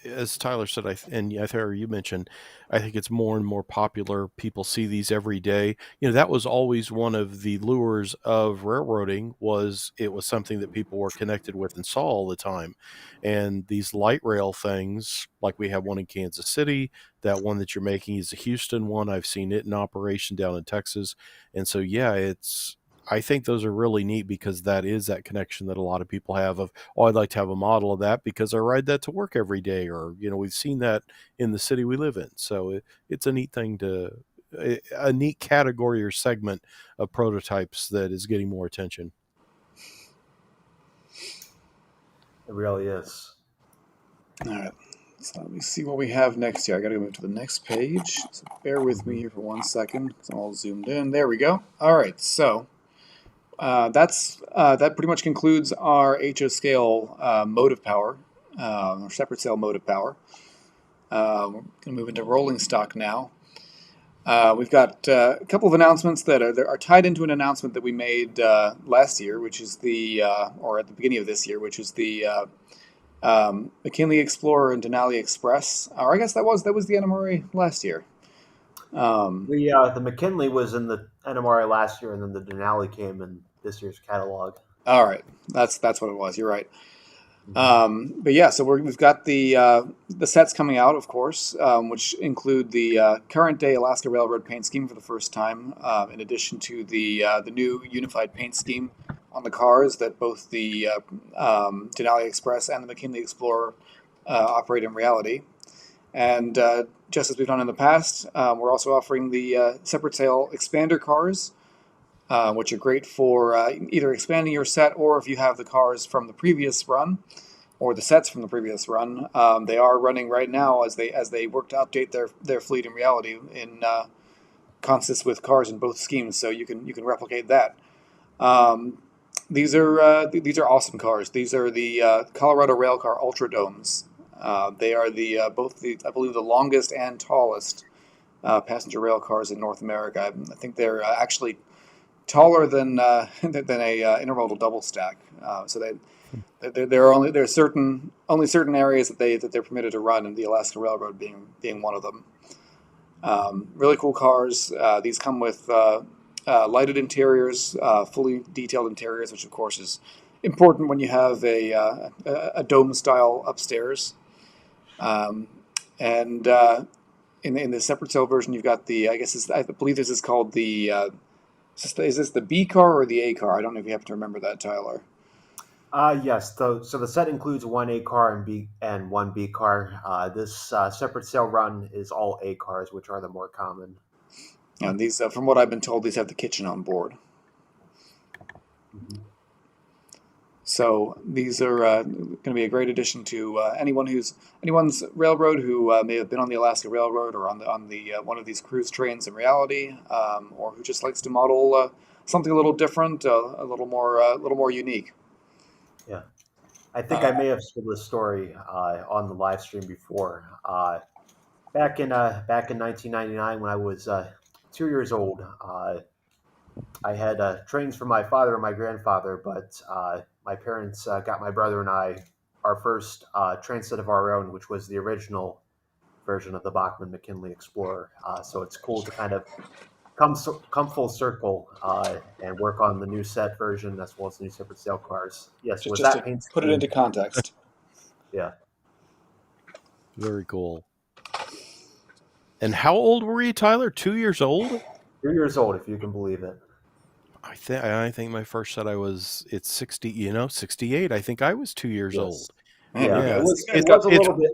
as Tyler said, and I think you mentioned, I think it's more and more popular. People see these every day. That was always one of the lures of railroading, was it was something that people were connected with and saw all the time. And these light rail things, like we have one in Kansas City, that one that you're making is a Houston one. I've seen it in operation down in Texas. And so, yeah, I think those are really neat, because that is that connection that a lot of people have of, I'd like to have a model of that because I ride that to work every day, or, we've seen that in the city we live in. So it's a neat thing a neat category or segment of prototypes that is getting more attention. It really is. All right. So let me see what we have next here. I got to move to the next page. So bear with me here for 1 second, because I'm all zoomed in. There we go. All right. So that pretty much concludes our HO scale motive power, or separate sail motive power. We're going to move into rolling stock now. We've got a couple of announcements that are tied into an announcement that we made last year, which is or at the beginning of this year, which is the McKinley Explorer and Denali Express. Or I guess that was the NMRA last year. The McKinley was in the NMRA last year, and then the Denali came in this year's catalog. All right, that's what it was. You're right. But yeah, so we've got the sets coming out, of course, which include the current day Alaska Railroad paint scheme for the first time, in addition to the new unified paint scheme on the cars that both the Denali Express and the McKinley Explorer operate in reality. And just as we've done in the past, we're also offering the separate sail expander cars, which are great for either expanding your set, or if you have the cars from the previous run or the sets from the previous run. They are running right now as they work to update their fleet in reality in consist with cars in both schemes, so you can replicate that. These are awesome cars. These are the Colorado Railcar Ultra Domes. They are both I believe the longest and tallest passenger rail cars in North America. I think they're actually taller than than a intermodal double stack. So there are only certain areas that they're permitted to run, and the Alaska Railroad being one of them. Really cool cars. These come with lighted interiors, fully detailed interiors, which of course is important when you have a dome style upstairs. And in the separate sale version, you've got I believe this is called the is this the B car or the A car? I don't know if you happen to remember that, Tyler. Yes. So the set includes one A car and one B car. This separate sale run is all A cars, which are the more common. And these, from what I've been told, these have the kitchen on board. Mm-hmm. So these are going to be a great addition to anyone's railroad who may have been on the Alaska Railroad or on the one of these cruise trains in reality, or who just likes to model something a little different, a little more unique. Yeah, I think I may have told this story on the live stream before. Back in 1999, when I was 2 years old, I had trains from my father and my grandfather, but my parents got my brother and I our first train set of our own, which was the original version of the Bachmann McKinley Explorer. So it's cool to kind of come full circle and work on the new set version as well as the new separate sale cars. Yes, Just, was just that to paint put it scheme? into context. Yeah. Very cool. And how old were you, Tyler? 2 years old? 2 years old, if you can believe it. I think my first set it's 68. I think I was 2 years old. Man, Yeah, you guys it got was a little bit.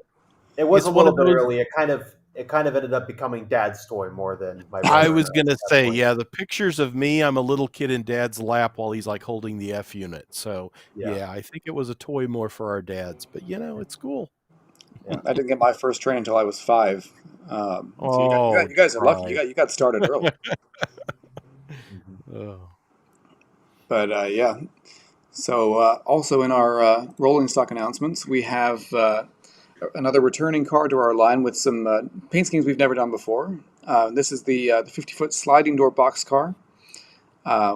It was it's a one little of bit those- early. It kind of ended up becoming Dad's toy more than my brother. I was and going to at that say, point. yeah, the pictures of me, I'm a little kid in Dad's lap while he's like holding the F unit. So, yeah, I think it was a toy more for our dads, but it's cool. Yeah. I didn't get my first train until I was 5. So you guys are lucky. You got started early. Oh. But yeah. So also in our rolling stock announcements, we have another returning car to our line with some paint schemes we've never done before. This is the 50-foot sliding door box car.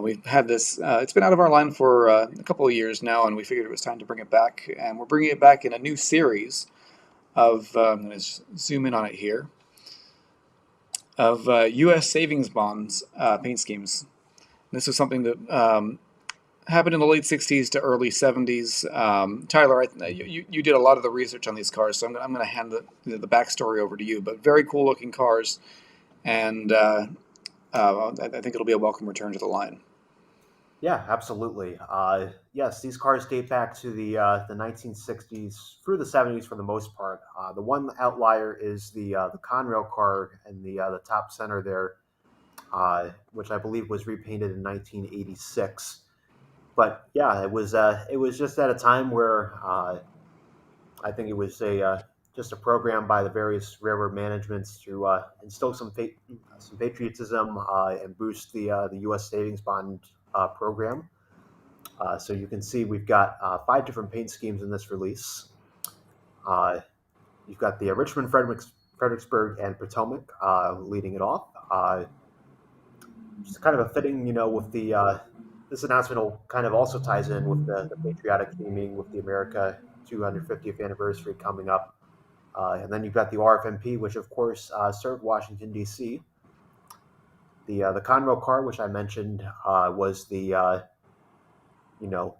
We've had this, it's been out of our line for a couple of years now, and we figured it was time to bring it back. And we're bringing it back in a new series of, I'm going to zoom in on it here, of U.S. savings bonds paint schemes. This was something that happened in the late 60s to early 70s. Tyler, you did a lot of the research on these cars, so I'm going to hand the backstory over to you. But very cool looking cars, and I think it'll be a welcome return to the line. Yeah, absolutely. Yes, these cars date back to the 1960s through the 70s for the most part. The one outlier is the Conrail car in the top center there, which I believe was repainted in 1986. But yeah, it was just at a time where I think it was just a program by the various railroad managements to instill some patriotism and boost the U.S. savings bond program. So you can see we've got 5 different paint schemes in this release. You've got the Richmond, Fredericksburg, and Potomac leading it off. Just kind of a fitting, with the this announcement will kind of also ties in with the patriotic theming with the America 250th anniversary coming up. And then you've got the RFMP, which of course served Washington, D.C. The Conrail car, which I mentioned, was the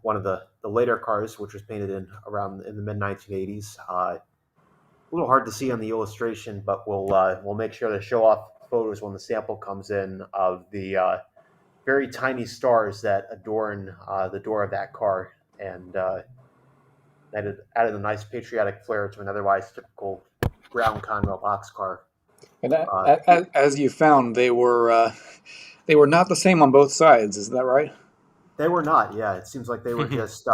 one of the later cars, which was painted in the mid 1980s. A little hard to see on the illustration, but we'll make sure to show off photos when the sample comes in of the very tiny stars that adorn the door of that car, and added a nice patriotic flair to an otherwise typical brown Conrail box car. And as you found, they were not the same on both sides. Is that right? They were not. Yeah, it seems like they were just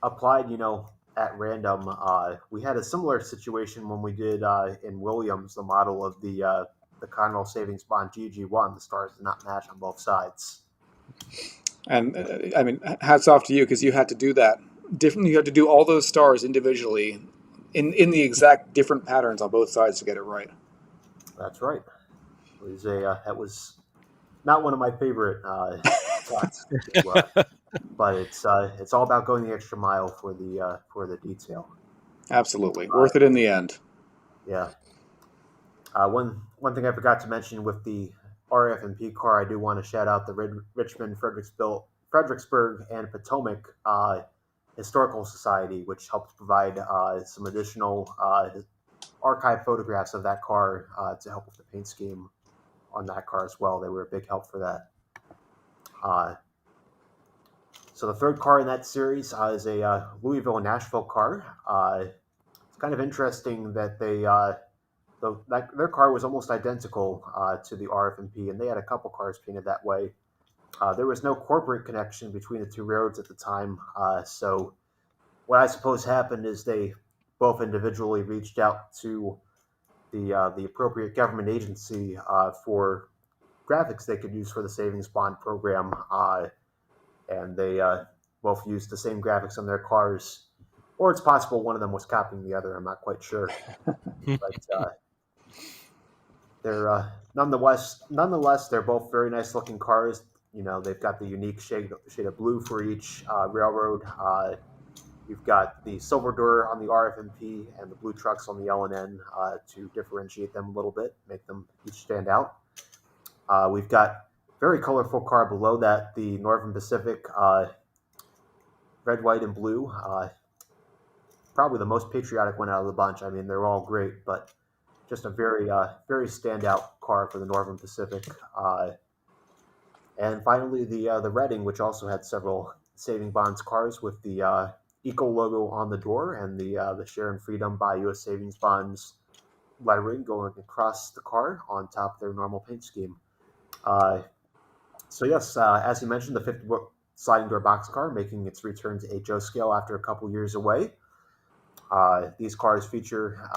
applied, at random. We had a similar situation when we did in Williams the model of the Conrail Savings Bond GG1. The stars did not match on both sides. And I mean, hats off to you because you had to do that differently. You had to do all those stars individually in the exact different patterns on both sides to get it right. That's right. It was that was not one of my favorite plots, but it's all about going the extra mile for the detail. Absolutely. Worth it in the end. Yeah. One thing I forgot to mention with the RF&P car, I do want to shout out the Richmond, Fredericksburg, and Potomac Historical Society, which helps provide some additional archive photographs of that car to help with the paint scheme on that car as well. They were a big help for that. So the third car in that series is a Louisville Nashville car. It's kind of interesting that their car was almost identical to the RF&P, and they had a couple cars painted that way. There was no corporate connection between the two railroads at the time, so what I suppose happened is they both individually reached out to the appropriate government agency for graphics they could use for the savings bond program, and they both used the same graphics on their cars. Or it's possible one of them was copying the other. I'm not quite sure, but they're nonetheless they're both very nice looking cars. You know, they've got the unique shade of blue for each railroad. You've got the silver door on the RF&P and the blue trucks on the L&N to differentiate them a little bit, make them each stand out. We've got very colorful car below that, the Northern Pacific, red, white, and blue. Probably the most patriotic one out of the bunch. I mean, they're all great, but just a very standout car for the Northern Pacific. And finally, the Reading, which also had several saving bonds cars with the Eco logo on the door and the Share and Freedom by U.S. Savings Bonds lettering going across the car on top of their normal paint scheme. So yes, as you mentioned, the 50-foot sliding door boxcar making its return to HO scale after a couple years away. These cars feature,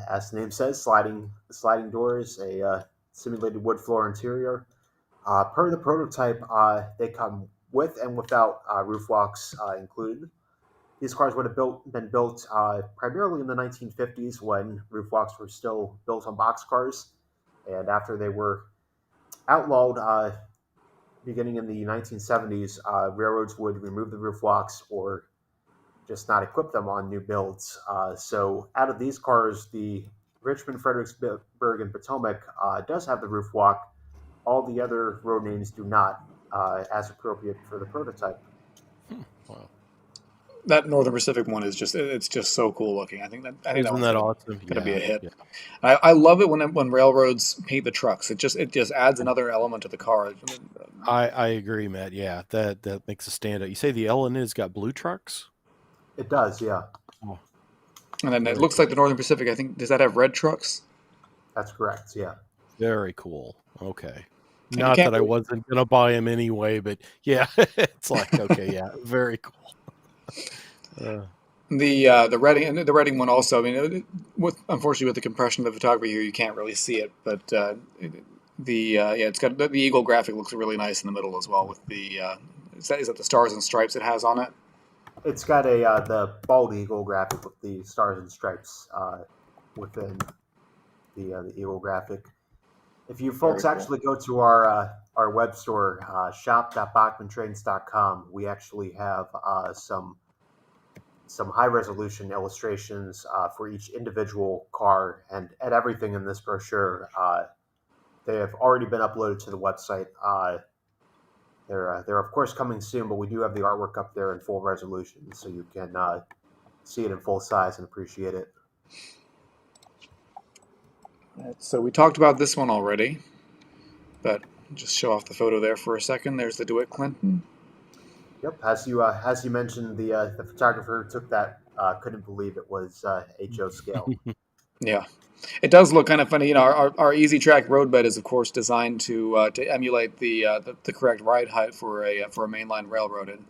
as the name says, sliding doors, a simulated wood floor interior. Per the prototype, they come with and without roof walks included. These cars would have been built primarily in the 1950s when roof walks were still built on boxcars, and after they were outlawed beginning in the 1970s, railroads would remove the roof walks or just not equip them on new builds. So out of these cars, the Richmond, Fredericksburg, and Potomac does have the roof walk. All the other road names do not, as appropriate for the prototype. Wow. That Northern Pacific one is it's just so cool looking. I think that Isn't that awesome? Gonna be a hit. Yeah. I love it when railroads paint the trucks. It just adds another element to the car. I agree, Matt. Yeah, that makes a standout. You say the L&N has got blue trucks? It does, yeah. Oh, And then it very looks cool. like the Northern Pacific. I think, does that have red trucks? That's correct, yeah. Very cool. Okay. And you Not can't that I really- wasn't going to buy him anyway, but yeah, it's like, okay, yeah, very cool. The Reading one also. I mean, unfortunately with the compression of the photography here, you can't really see it. But it's got the eagle graphic looks really nice in the middle as well. With the is that the stars and stripes it has on it? It's got the bald eagle graphic with the stars and stripes within the eagle graphic. If you folks Very cool. actually go to our web store, shop.bachmanntrains.com, we actually have some high resolution illustrations for each individual car and everything in this brochure. They have already been uploaded to the website. They're of course coming soon, but we do have the artwork up there in full resolution, so you can see it in full size and appreciate it. So we talked about this one already, but just show off the photo there for a second. There's the DeWitt Clinton. Yep, as you mentioned, the photographer who took that couldn't believe it was HO scale. Yeah, it does look kind of funny. You know, our easy track roadbed is of course designed to emulate the correct ride height for a mainline railroad, and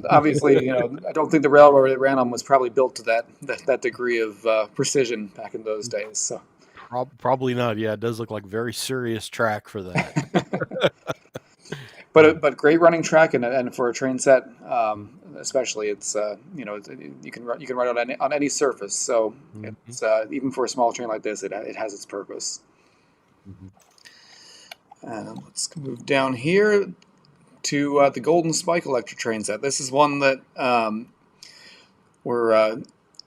obviously, you know, I don't think the railroad it ran on was probably built to that degree of precision back in those days. So Probably not. Yeah, it does look like very serious track for that. but great running track, and for a train set, especially, it's you can run it on any surface. So it's even for a small train like this, it has its purpose. Let's move down here to the Golden Spike electric train set. This is one that we're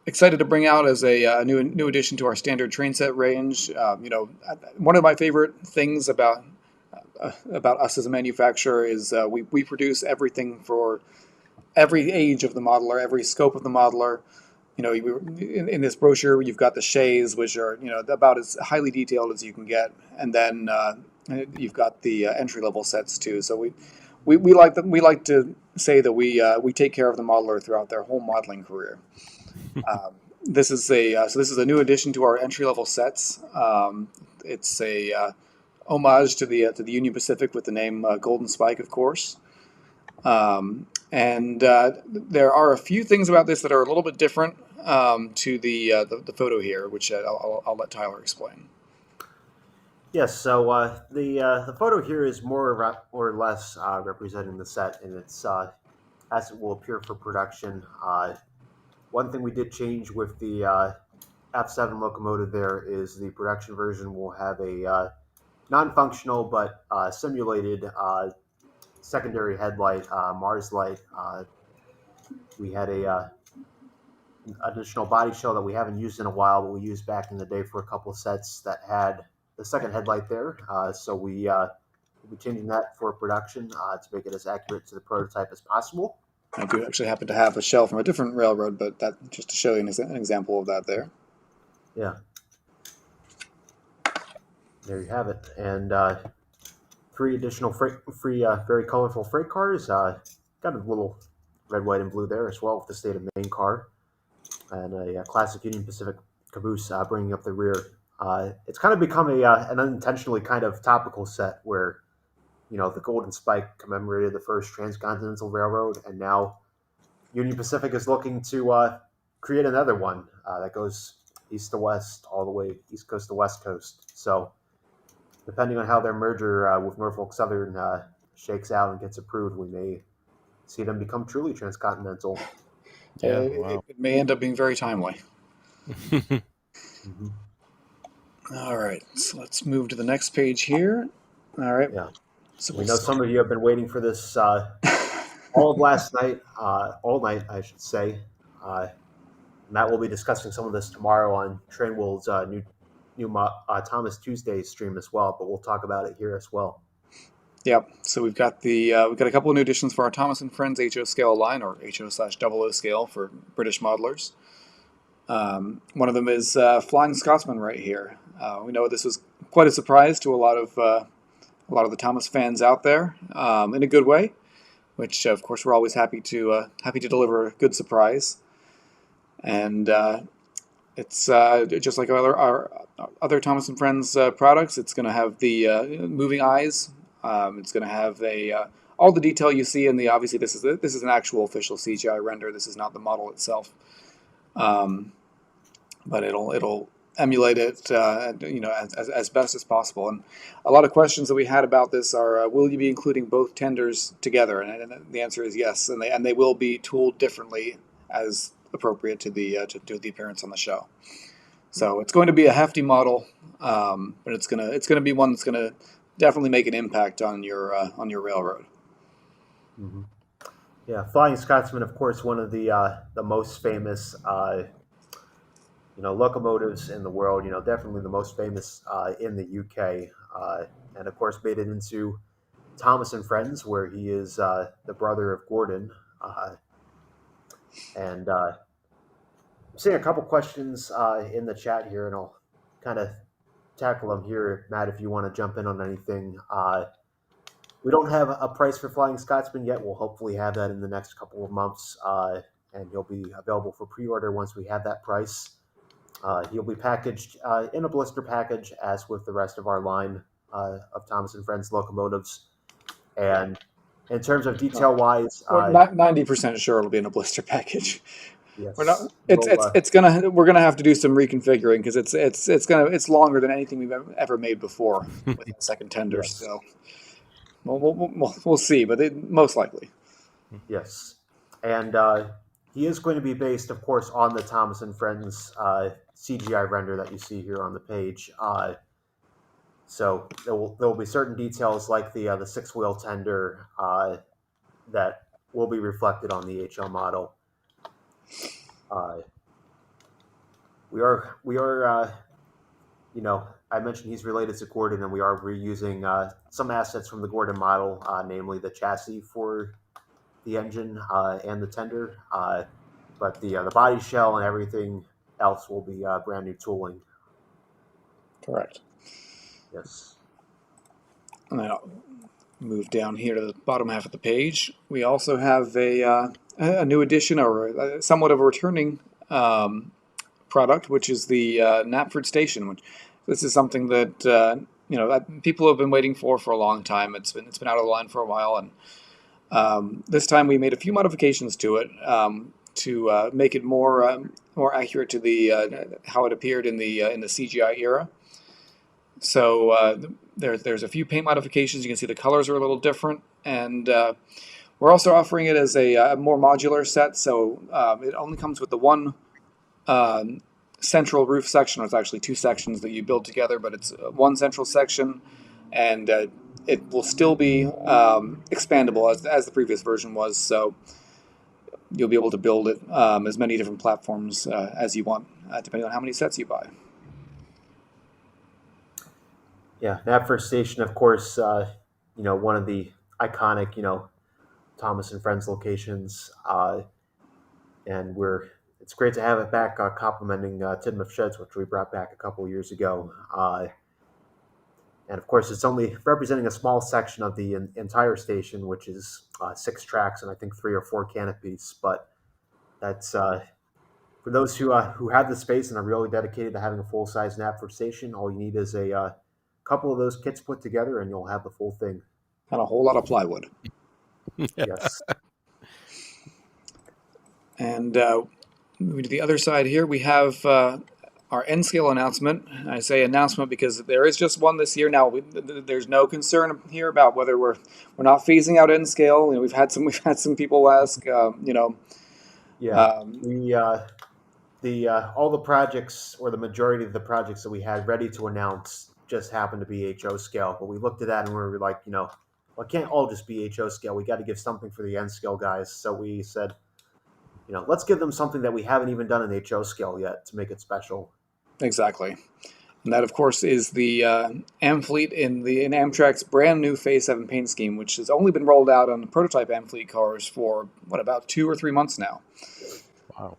excited to bring out as a new addition to our standard train set range. One of my favorite things about us as a manufacturer is we produce everything for every age of the modeler, every scope of the modeler. In this brochure, you've got the Shays, which are about as highly detailed as you can get, and then you've got the entry level sets too. So we like to say that we take care of the modeler throughout their whole modeling career. This is a new addition to our entry level sets. It's a homage to the Union Pacific with the name Golden Spike, of course. And there are a few things about this that are a little bit different to the photo here, which I'll let Tyler explain. Yes, so the photo here is more or less representing the set, and it's as it will appear for production. One thing we did change with the F7 locomotive there is the production version will have a non-functional but simulated secondary headlight, Mars light. We had a additional body shell that we haven't used in a while, but we used back in the day for a couple of sets that had the second headlight there. So we'll be changing that for production to make it as accurate to the prototype as possible. I do actually happen to have a shell from a different railroad, but that just to show you an example of that there. Yeah. There you have it. And 3 additional free very colorful freight cars. Got a little red, white, and blue there as well with the State of Maine car. And a classic Union Pacific caboose bringing up the rear. It's kind of become an unintentionally kind of topical set where, the Golden Spike commemorated the first transcontinental railroad, and now Union Pacific is looking to create another one that goes east to west, all the way east coast to west coast. So depending on how their merger with Norfolk Southern shakes out and gets approved, we may see them become truly transcontinental. Yeah, wow. It may end up being very timely. All right, so let's move to the next page here. All right. Yeah. So we know some of you have been waiting for this all of last night, all night, I should say. Matt will be discussing some of this tomorrow on Trainwell's new Thomas Tuesday stream as well, but we'll talk about it here as well. Yep. So we've got a couple of new additions for our Thomas and Friends HO scale line, or HO/00 scale for British modelers. One of them is Flying Scotsman right here. We know this was quite a surprise to a lot of the Thomas fans out there, in a good way, which of course we're always happy to deliver a good surprise. And it's just like our other Thomas and Friends products. It's going to have the moving eyes. It's going to have all the detail you see in the. Obviously, this is an actual official CGI render. This is not the model itself, but it'll emulate it, as best as possible. And a lot of questions that we had about this are: will you be including both tenders together? And the answer is yes, and they will be tooled differently as appropriate to the appearance on the show. So it's going to be a hefty model, but it's gonna be one that's gonna definitely make an impact on your railroad. Mm-hmm. Yeah, Flying Scotsman, of course, one of the most famous locomotives in the world. Definitely the most famous in the UK, and of course made it into Thomas and Friends, where he is the brother of Gordon. And I'm seeing a couple questions in the chat here, and I'll kind of tackle them here. Matt, if you want to jump in on anything. We don't have a price for Flying Scotsman yet. We'll hopefully have that in the next couple of months, and he'll be available for pre-order once we have that price. He'll be packaged in a blister package, as with the rest of our line of Thomas and Friends locomotives. And in terms of detail-wise, 90% sure it'll be in a blister package. Yes, we're gonna have to do some reconfiguring because it's longer than anything we've ever made before with the second tender. Yes. So We'll see, but most likely. Yes. And he is going to be based, of course, on the Thomas and Friends CGI render that you see here on the page. So there will be certain details like the six-wheel tender that will be reflected on the HL model. We are I mentioned he's related to Gordon, and we are reusing some assets from the Gordon model, namely the chassis for the engine and the tender, but the body shell and everything else will be brand new tooling. Correct. Yes. And then I'll move down here to the bottom half of the page. We also have a new addition, or somewhat of a returning product, which is the Knapford Station. Which this is something that that people have been waiting for a long time. It's been out of the line for a while, and this time we made a few modifications to it to make it more accurate to the how it appeared in the CGI era. So there's a few paint modifications. You can see the colors are a little different, and we're also offering it as a more modular set. So it only comes with the one central roof section. It's actually two sections that you build together, but it's one central section, and it will still be expandable as the previous version was. So you'll be able to build it as many different platforms as you want, depending on how many sets you buy. Yeah, Knapford Station, of course, one of the iconic, Thomas and Friends locations, and it's great to have it back complementing Tidmouth Sheds, which we brought back a couple of years ago. And of course, it's only representing a small section of the entire station, which is 6 tracks and I think 3 or 4 canopies. But that's for those who have the space and are really dedicated to having a full-size Knapford Station. All you need is a couple of those kits put together, and you'll have the full thing. And a whole lot of plywood. Yes. And moving to the other side here, we have our N-scale announcement. I say announcement because there is just one this year. Now, there's no concern here about whether we're not phasing out N-scale. We've had some people ask. Yeah. All the projects, or the majority of the projects that we had ready to announce, just happened to be HO scale. But we looked at that and we were like, well, it can't all just be HO scale. We got to give something for the N scale guys. So we said, let's give them something that we haven't even done in HO scale yet to make it special. Exactly. And that, of course, is the Amfleet in Amtrak's brand new Phase 7 paint scheme, which has only been rolled out on the prototype Amfleet cars for, about 2 or 3 months now. Wow.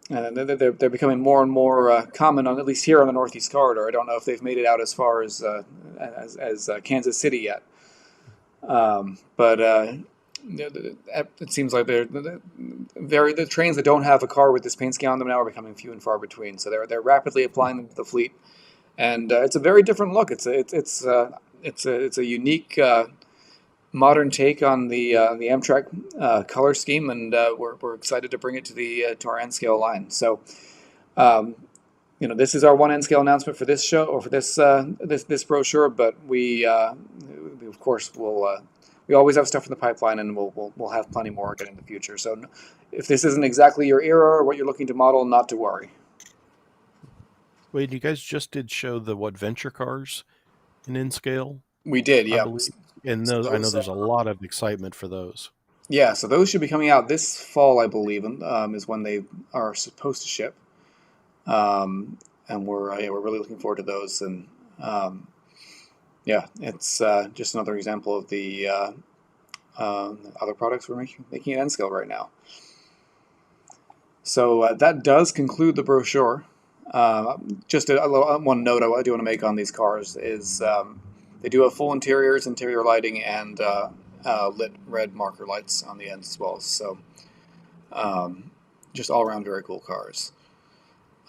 And they're becoming more and more common, at least here on the Northeast Corridor. I don't know if they've made it out as far as Kansas City yet. But it seems like the trains that don't have a car with this paint scheme on them now are becoming few and far between. So they're rapidly applying them to the fleet, and it's a very different look. It's a unique modern take on the Amtrak color scheme, and we're excited to bring it to our N-scale line. So, this is our one N-scale announcement for this show, or for this brochure. But we of course will. We always have stuff in the pipeline, and we'll have plenty more again in the future. So, if this isn't exactly your era or what you're looking to model, not to worry. Wait, you guys just did show the venture cars in N-scale? We did, yeah. And those, I know there's a lot of excitement for those. Yeah, so those should be coming out this fall, I believe, is when they are supposed to ship. And we're really looking forward to those. And it's just another example of the other products we're making at N-scale right now. So that does conclude the brochure. Just one note I do want to make on these cars is they do have full interior lighting, and lit red marker lights on the ends as well. So just all around very cool cars.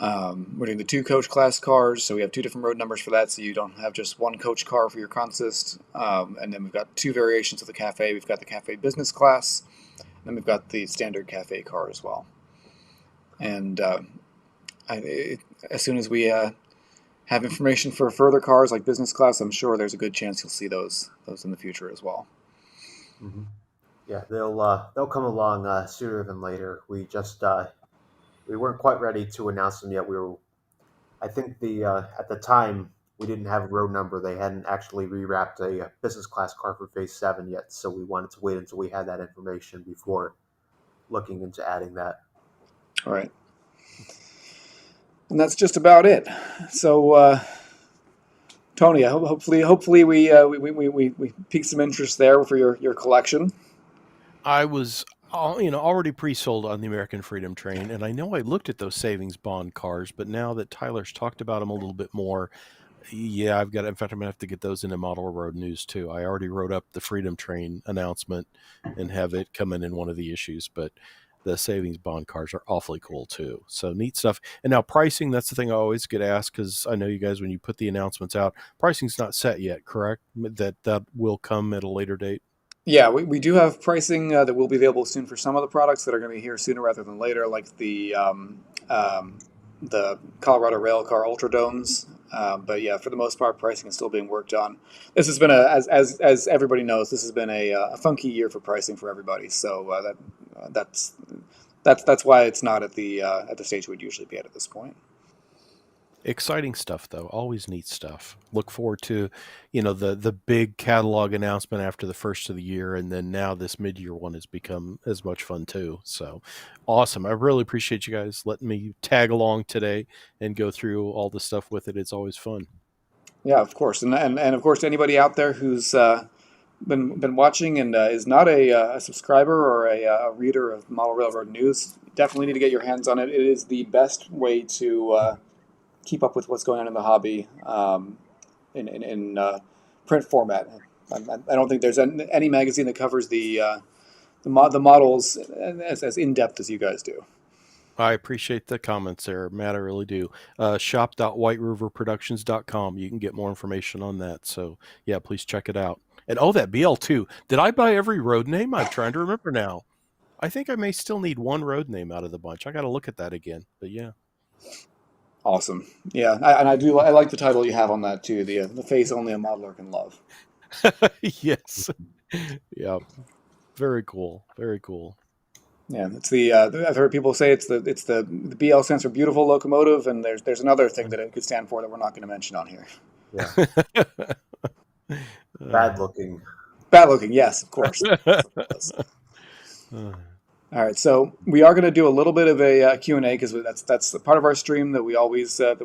We're doing the 2 coach class cars, so we have 2 different road numbers for that, so you don't have just one coach car for your consist. And then we've got 2 variations of the cafe. We've got the cafe business class, and then we've got the standard cafe car as well. And as soon as we have information for further cars like business class, I'm sure there's a good chance you'll see those in the future as well. Mm-hmm. Yeah, they'll come along sooner than later. We weren't quite ready to announce them yet. I think at the time we didn't have a road number. They hadn't actually rewrapped a business class car for Phase 7 yet, so we wanted to wait until we had that information before looking into adding that. All right. And that's just about it. So, Tony, hopefully we piqued some interest there for your collection. I was already pre-sold on the American Freedom Train, and I know I looked at those savings bond cars, but now that Tyler's talked about them a little bit more, yeah, in fact, I'm gonna have to get those into Model Road News too. I already wrote up the Freedom Train announcement and have it come in one of the issues, but the savings bond cars are awfully cool too. So neat stuff. And now pricing, that's the thing I always get asked, because I know you guys, when you put the announcements out, pricing's not set yet, correct? That will come at a later date. Yeah, we do have pricing that will be available soon for some of the products that are going to be here sooner rather than later, like the Colorado Railcar Ultra Domes. But yeah, for the most part, pricing is still being worked on. This has been as everybody knows, this has been a funky year for pricing for everybody. So that's why it's not at the stage we'd usually be at this point. Exciting stuff, though. Always neat stuff. Look forward to, the big catalog announcement after the first of the year, and then now this mid-year one has become as much fun too. So awesome! I really appreciate you guys letting me tag along today and go through all the stuff with it. It's always fun. Yeah, of course, and of course, anybody out there who's been watching and is not a subscriber or a reader of Model Railroad News, definitely need to get your hands on it. It is the best way to keep up with what's going on in the hobby in print format. I don't think there's any magazine that covers the models as in depth as you guys do. I appreciate the comments there, Matt. I really do. Shop.whiteriverproductions.com. You can get more information on that. So yeah, please check it out. And that BL2. Did I buy every road name? I'm trying to remember now. I think I may still need one road name out of the bunch. I got to look at that again. But yeah. Awesome. Yeah, I like the title you have on that too. The face only a modeler can love. Yes. Yeah. Very cool. Very cool. Yeah, it's I've heard people say the BL stands for beautiful locomotive, and there's another thing that it could stand for that we're not going to mention on here. Yeah. Bad looking. Bad looking, yes, of course. All right, so we are going to do a little bit of a Q&A, because that's the part of our stream that we always like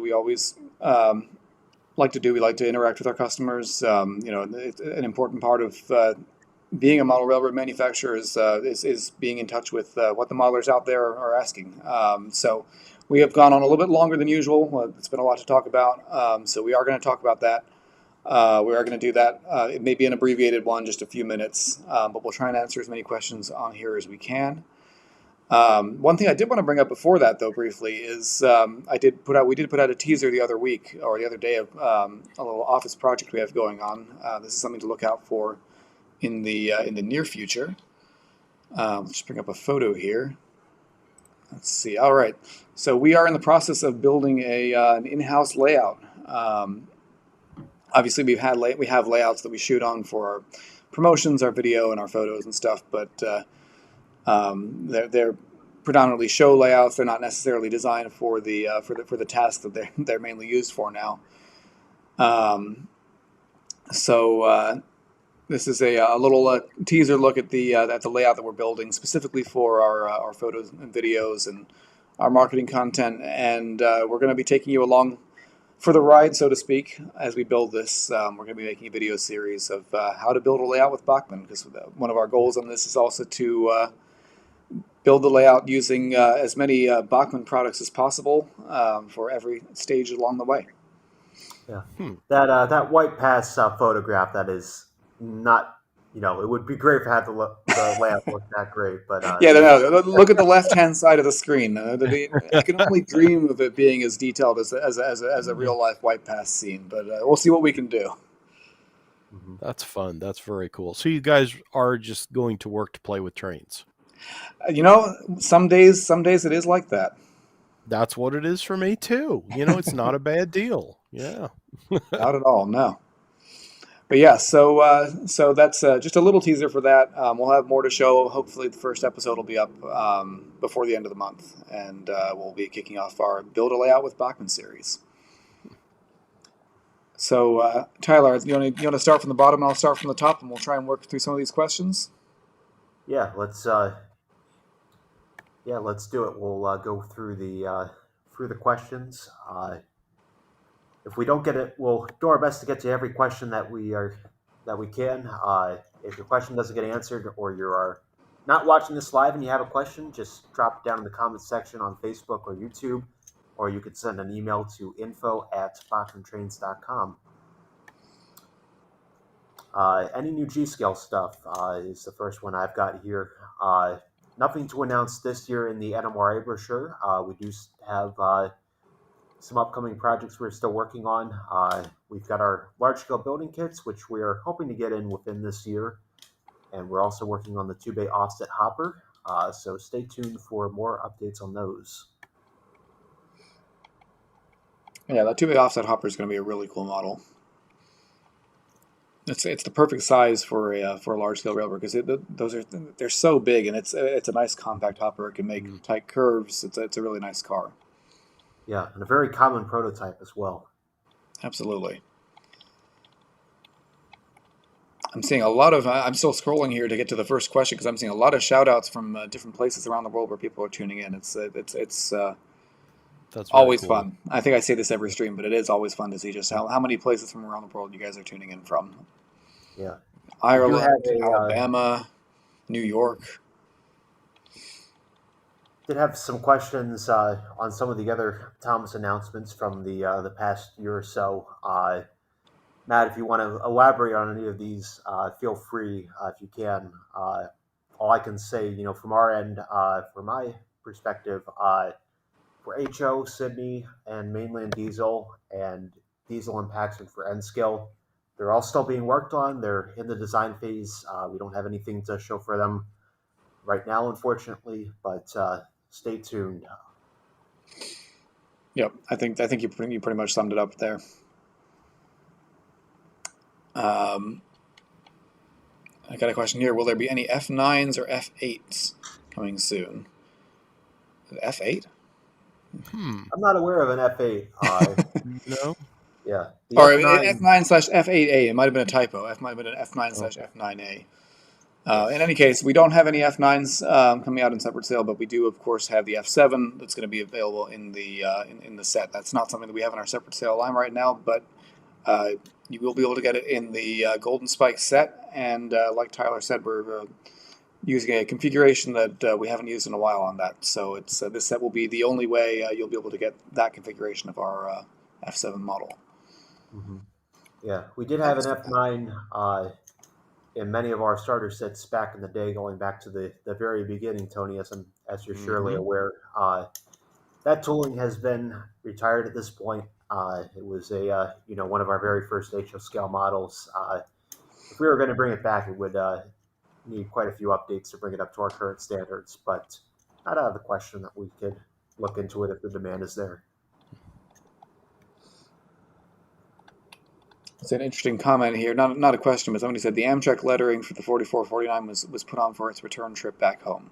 to do. We like to interact with our customers. It's an important part of being a model railroad manufacturer is being in touch with what the modelers out there are asking. So we have gone on a little bit longer than usual. It's been a lot to talk about. So we are going to talk about that. We are going to do that. It may be an abbreviated one, just a few minutes, but we'll try and answer as many questions on here as we can. One thing I did want to bring up before that, though, briefly, is we did put out a teaser the other week or the other day of a little office project we have going on. This is something to look out for in the near future. Let's just bring up a photo here. Let's see. All right. So we are in the process of building an in-house layout. Obviously, we have layouts that we shoot on for our promotions, our video, and our photos and stuff, but they're predominantly show layouts. They're not necessarily designed for the task that they're mainly used for now. This is a little teaser look at the layout that we're building specifically for our photos and videos and our marketing content, and we're going to be taking you along for the ride, so to speak, as we build this. We're going to be making a video series of how to build a layout with Bachmann, because one of our goals on this is also to build the layout using as many Bachmann products as possible for every stage along the way. Yeah, that White Pass photograph, that is not, it would be great to have the layout look that great, but look at the left-hand side of the screen. I can only dream of it being as detailed as a real-life White Pass scene, but we'll see what we can do. That's fun. That's very cool. So you guys are just going to work to play with trains? Some days it is like that. That's what it is for me too. It's not a bad deal. Yeah. Not at all, no. But yeah, so that's just a little teaser for that. We'll have more to show. Hopefully, the first episode will be up before the end of the month, and we'll be kicking off our Build a Layout with Bachmann series. So, Tyler, you want to start from the bottom, and I'll start from the top, and we'll try and work through some of these questions. Yeah, let's do it. We'll go through the questions. If we don't get it, we'll do our best to get to every question that we can. If your question doesn't get answered, or you are not watching this live and you have a question, just drop it down in the comments section on Facebook or YouTube, or you could send an email to info@bachmanntrains.com. Any new G-scale stuff is the first one I've got here. Nothing to announce this year in the NMRA brochure. We do have some upcoming projects we're still working on. We've got our large-scale building kits, which we are hoping to get in within this year. And we're also working on the 2-bay offset hopper. So stay tuned for more updates on those. Yeah, that 2-bay offset hopper is going to be a really cool model. It's the perfect size for a large scale railroad because they're so big, and it's a nice compact hopper. It can make tight curves. It's a really nice car. Yeah, and a very common prototype as well. Absolutely. I'm seeing a lot of. I'm still scrolling here to get to the first question because I'm seeing a lot of shout outs from different places around the world where people are tuning in. It's That's always cool. fun. I think I say this every stream, but it is always fun to see just how many places from around the world you guys are tuning in from. Yeah. Ireland, Alabama, New York. Did have some questions on some of the other Thomas announcements from the past year or so. Matt, if you want to elaborate on any of these, feel free if you can. All I can say, from our end, from my perspective, for HO, Sydney, and mainland diesel, and diesel and Paxton for N-scale, they're all still being worked on. They're in the design phase. We don't have anything to show for them right now, unfortunately, but stay tuned. Yep, I think you pretty much summed it up there. I got a question here. Will there be any F9s or F8s coming soon? F8? Hmm. I'm not aware of an F8. No. Yeah. The Or F9, F9/F8A. It might have been a typo. F might have been an F9/F9A. In any case, we don't have any F9s coming out in separate sale, but we do, of course, have the F7 that's going to be available in the in the set. That's not something that we have in our separate sale line right now, but you will be able to get it in the Golden Spike set. And like Tyler said, we're using a configuration that we haven't used in a while on that. So it's this set will be the only way you'll be able to get that configuration of our F7 model. mm-hmm. Yeah, we did have an F9 in many of our starter sets back in the day, going back to the very beginning, Tony, as you're surely aware. That tooling has been retired at this point. It was one of our very first HO scale models. If we were going to bring it back, it would need quite a few updates to bring it up to our current standards, but not out of the question that we could look into it if the demand is there. It's an interesting comment here. Not a question, but somebody said the Amtrak lettering for the 4449 was put on for its return trip back home.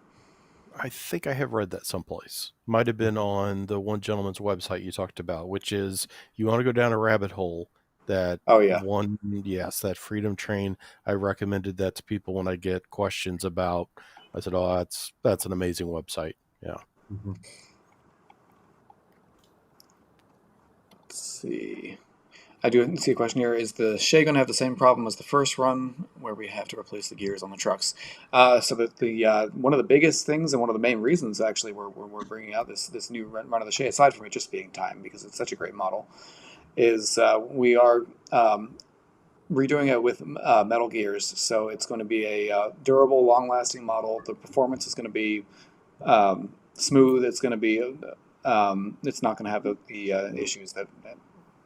I think I have read that someplace. Might have been on the one gentleman's website you talked about, which is you want to go down a rabbit hole. That that Freedom Train. I recommended that to people when I get questions about. I said, "Oh, that's an amazing website." Yeah. Mm-hmm. Let's see. I do see a question here. Is the Shay going to have the same problem as the first run, where we have to replace the gears on the trucks? So the one of the biggest things and one of the main reasons actually we're bringing out this new run of the Shay, aside from it just being time because it's such a great model, is we are redoing it with metal gears. So it's going to be a durable, long-lasting model. The performance is going to be smooth. It's going to be it's not going to have the issues that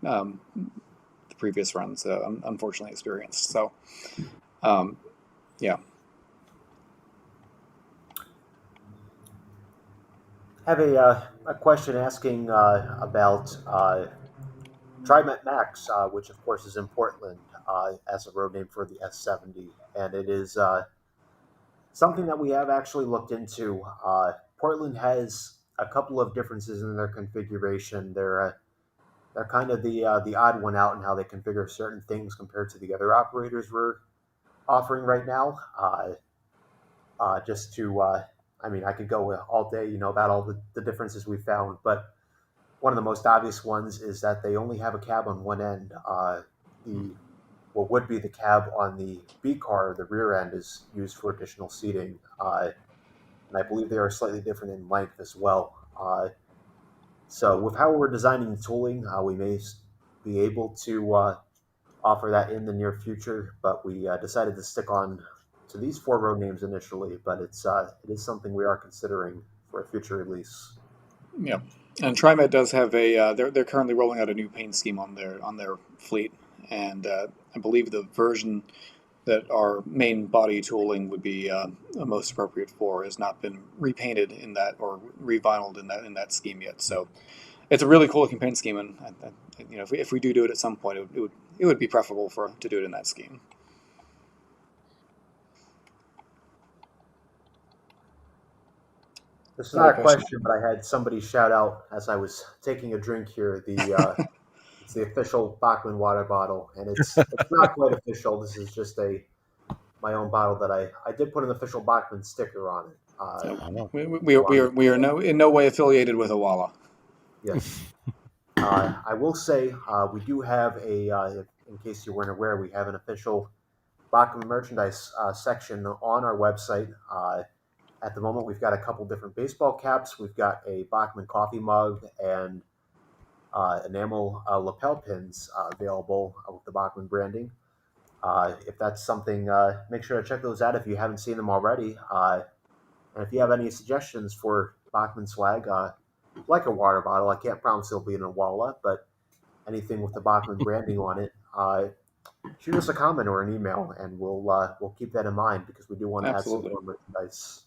the previous runs unfortunately experienced. So yeah. I have a question asking about TriMet Max, which of course is in Portland as a road name for the S70, and it is something that we have actually looked into. Portland has a couple of differences in their configuration. They're kind of the odd one out in how they configure certain things compared to the other operators we're offering right now. Just to, I mean, I could go all day, about all the differences we found, but one of the most obvious ones is that they only have a cab on one end. The What would be the cab on the B car, the rear end, is used for additional seating, and I believe they are slightly different in length as well. So with how we're designing the tooling, we may be able to offer that in the near future, but we decided to stick on to these 4 road names initially, but it is something we are considering for a future release. Yeah, and TriMet does have a. They're currently rolling out a new paint scheme on their fleet, and I believe the version that our main body tooling would be most appropriate for has not been repainted in that or revinyled in that scheme yet. So it's a really cool looking paint scheme, and if we do it at some point, it would be preferable to do it in that scheme. This is not a question, but I had somebody shout out as I was taking a drink here. It's the official Bachmann water bottle, and it's not quite official. This is just my own bottle that I did put an official Bachmann sticker on it. We are in no way affiliated with Awala. Yes. I will say we do have in case you weren't aware, we have an official Bachmann merchandise section on our website. At the moment, we've got a couple different baseball caps. We've got a Bachmann coffee mug and enamel lapel pins available with the Bachmann branding. If that's something, make sure to check those out if you haven't seen them already. And if you have any suggestions for Bachmann swag, like a water bottle, I can't promise it'll be in a wallet, but anything with the Bachmann branding on it, shoot us a comment or an email, and we'll keep that in mind because we do want to add some more merchandise.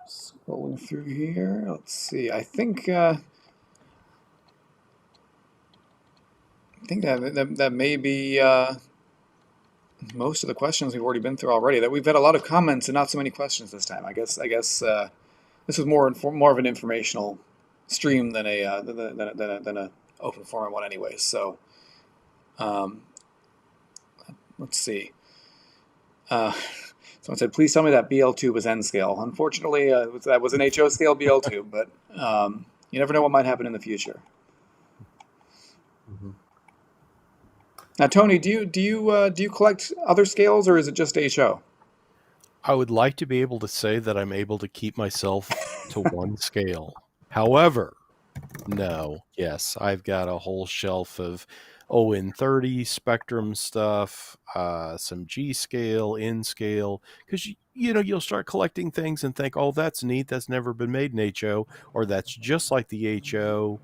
Scrolling through here, let's see. I think that may be most of the questions we've already been through already. That we've had a lot of comments and not so many questions this time. I guess this was more of an informational stream than a open forum one anyway. So let's see. Someone said, "Please tell me that BL2 was N scale." Unfortunately, that was an HO scale BL2, but you never know what might happen in the future. Mm-hmm. Now, Tony, do you collect other scales, or is it just HO? I would like to be able to say that I'm able to keep myself to one scale. However, no. Yes, I've got a whole shelf of ON30 spectrum stuff, some G scale, N scale, because you'll start collecting things and think, oh, that's neat, that's never been made in HO, or that's just like the HO.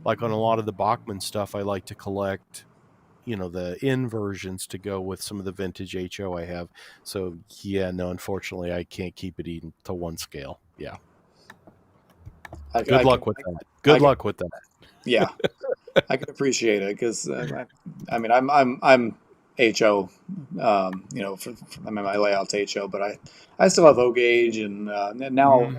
Like on a lot of the Bachmann stuff, I like to collect the N versions to go with some of the vintage HO I have. So yeah, no, unfortunately I can't keep it even to one scale. Yeah. Good luck with that. Yeah. I can appreciate it because I'm HO, my layout's HO, but I still have O gauge, and now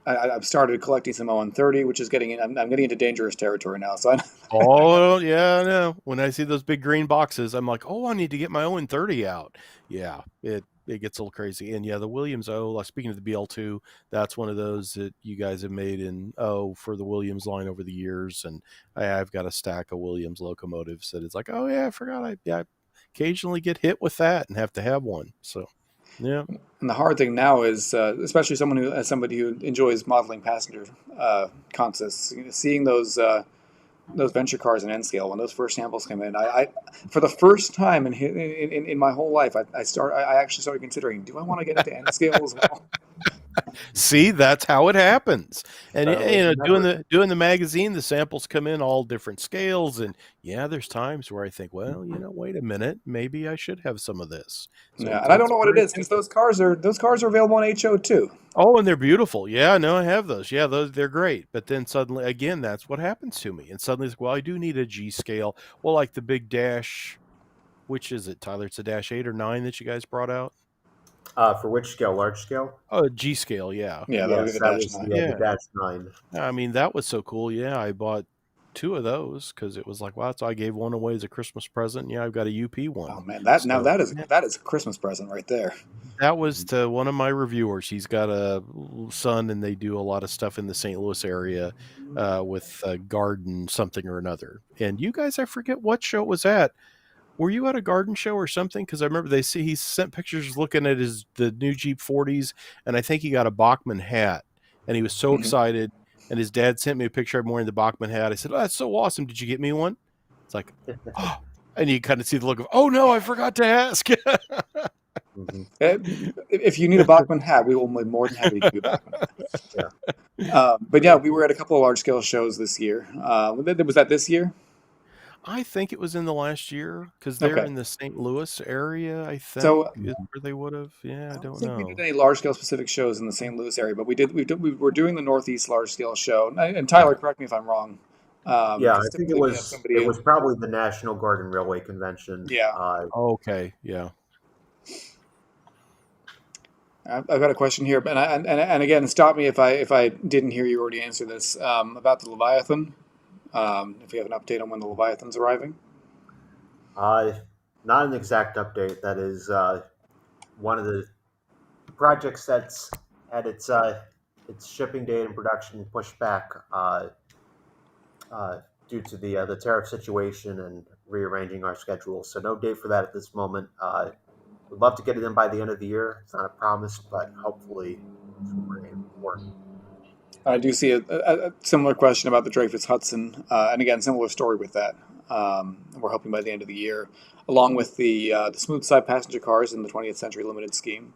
I've started collecting some ON30, which is I'm getting into dangerous territory now. So oh yeah, I know. When I see those big green boxes, I'm like, oh, I need to get my ON30 out. Yeah, it gets a little crazy. And yeah, the Williams O, like speaking of the BL2, that's one of those that you guys have made in for the Williams line over the years. And I've got a stack of Williams locomotives that it's like, oh yeah, I forgot I occasionally get hit with that and have to have one. So yeah. And the hard thing now is, especially somebody who enjoys modeling passenger contests, seeing those venture cars in N scale when those first samples came in. I for the first time in my whole life, I actually started considering, do I want to get into N scale as well? See, that's how it happens. And So you know, remember, doing the magazine, the samples come in all different scales, and yeah, there's times where I think, well, wait a minute, maybe I should have some of this. So Yeah, and I don't it's know what it very is because those cars are available on HO too. Oh, and they're beautiful. Yeah, no, I have those. Yeah, those they're great. But then suddenly, again, that's what happens to me. And suddenly, it's, well, I do need a G scale. Well, like the big dash, which is it, Tyler? It's a dash 8 or 9 that you guys brought out. for which scale? Large scale? Oh, G scale. Yeah, Yeah, that would be Yes, the that Dash was Nine. the yeah. Dash 9. I mean, that was so cool. Yeah, I bought 2 of those because it was like, wow. So I gave one away as a Christmas present. Yeah, I've got a UP Oh one. man, that now So that is a Christmas present right there. that was to one of my reviewers. He's got a son, and they do a lot of stuff in the St. Louis area with garden something or another. And you guys, I forget what show it was at. Were you at a garden show or something? Because I remember he sent pictures looking at the new Jeep 40s, and I think he got a Bachmann hat, and he was so Mhm. excited. And his dad sent me a picture of him wearing the Bachmann hat. I said, "Oh, that's so awesome! Did you get me one?" It's like, oh, and you kind of see the look of, "Oh no, I forgot to ask." Mhm. If you need a Bachmann hat, we will be more than happy to give you a Bachmann hat. Yeah. But yeah, we were at a couple of large scale shows this year. Was that this year? I think it was in the last year because they're Okay. in the St. Louis area. I think So is where they would have. Yeah, I I don't don't think we did know. any large scale specific shows in the St. Louis area, but we were doing the Northeast large scale show. And Tyler, correct me if I'm wrong, Yeah, I because think typically we have somebody. it was probably the National Garden Railway Convention. Yeah, Okay, yeah. I've got a question here, but and again, stop me if I didn't hear you already answer this about the Leviathan. If we have an update on when the Leviathan's arriving. uh, not an exact update. That is one of the projects that's had its shipping date and production pushed back due to the tariff situation and rearranging our schedule. So no date for that at this moment. We'd love to get it in by the end of the year. It's not a promise, but hopefully that's what we're aiming for. I do see a similar question about the Dreyfus Hudson, and again, similar story with that. We're hoping by the end of the year, along with the smooth side passenger cars in the 20th Century Limited scheme.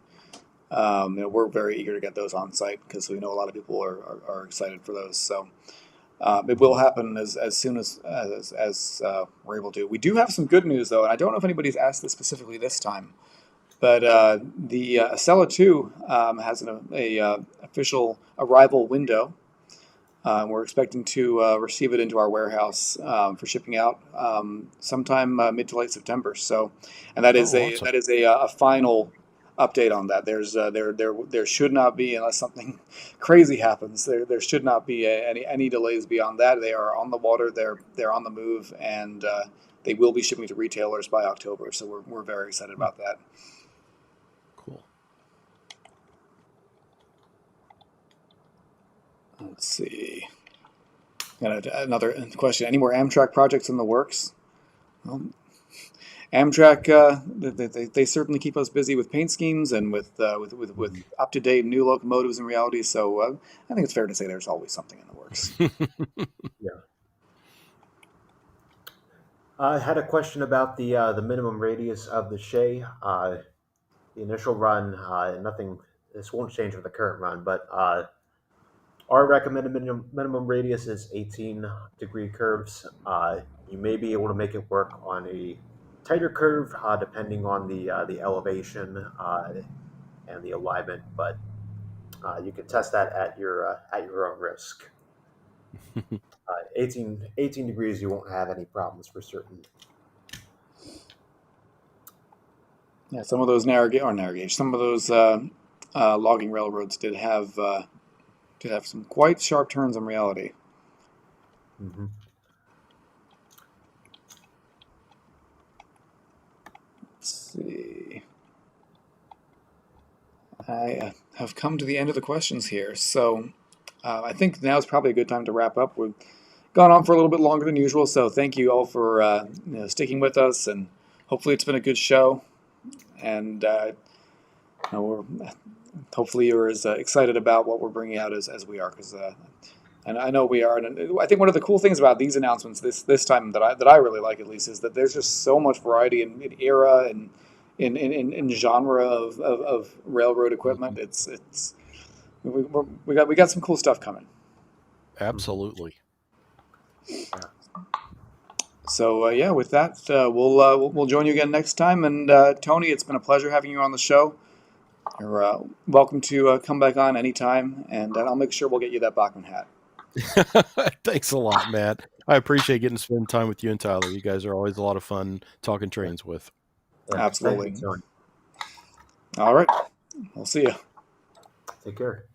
We're very eager to get those on site because we know a lot of people are excited for those. So it will happen as soon as we're able to. We do have some good news though, and I don't know if anybody's asked this specifically this time. But the Acela 2 has a official arrival window. We're expecting to receive it into our warehouse for shipping out sometime mid to late September. So, and that is Oh, awesome. a final update on that. There should not be, unless something crazy happens. There should not be any delays beyond that. They are on the water. They're on the move, and they will be shipping to retailers by October. So we're very excited about that. Cool. Let's see. Got another question. Any more Amtrak projects in the works? Well, Amtrak, they certainly keep us busy with paint schemes and with up to date new locomotives and reality. So I think it's fair to say there's always something in the works. Yeah. I had a question about the minimum radius of the Shay. The initial run, nothing. This won't change with the current run, but our recommended minimum radius is 18-degree curves. You may be able to make it work on a tighter curve, depending on the elevation and the alignment, but you can test that at your own risk. 18 degrees, you won't have any problems for certain. Yeah, some of those narrow gauge, some of those logging railroads did have some quite sharp turns in reality. Mm-hmm. Let's see. I have come to the end of the questions here, so I think now is probably a good time to wrap up. We've gone on for a little bit longer than usual, so thank you all for sticking with us, and hopefully it's been a good show. And hopefully you're as excited about what we're bringing out as we are, because and I know we are. And I think one of the cool things about these announcements this time that I really like, at least, is that there's just so much variety in era and in genre of railroad equipment. It's we got some cool stuff coming. Absolutely. So with that, we'll join you again next time. And Tony, it's been a pleasure having you on the show. You're welcome to come back on anytime, and I'll make sure we'll get you that Bachmann hat. Thanks a lot, Matt. I appreciate getting to spend time with you and Tyler. You guys are always a lot of fun talking trains with. Yeah, absolutely. Thank you, Tony. All right. I'll see you. Take care.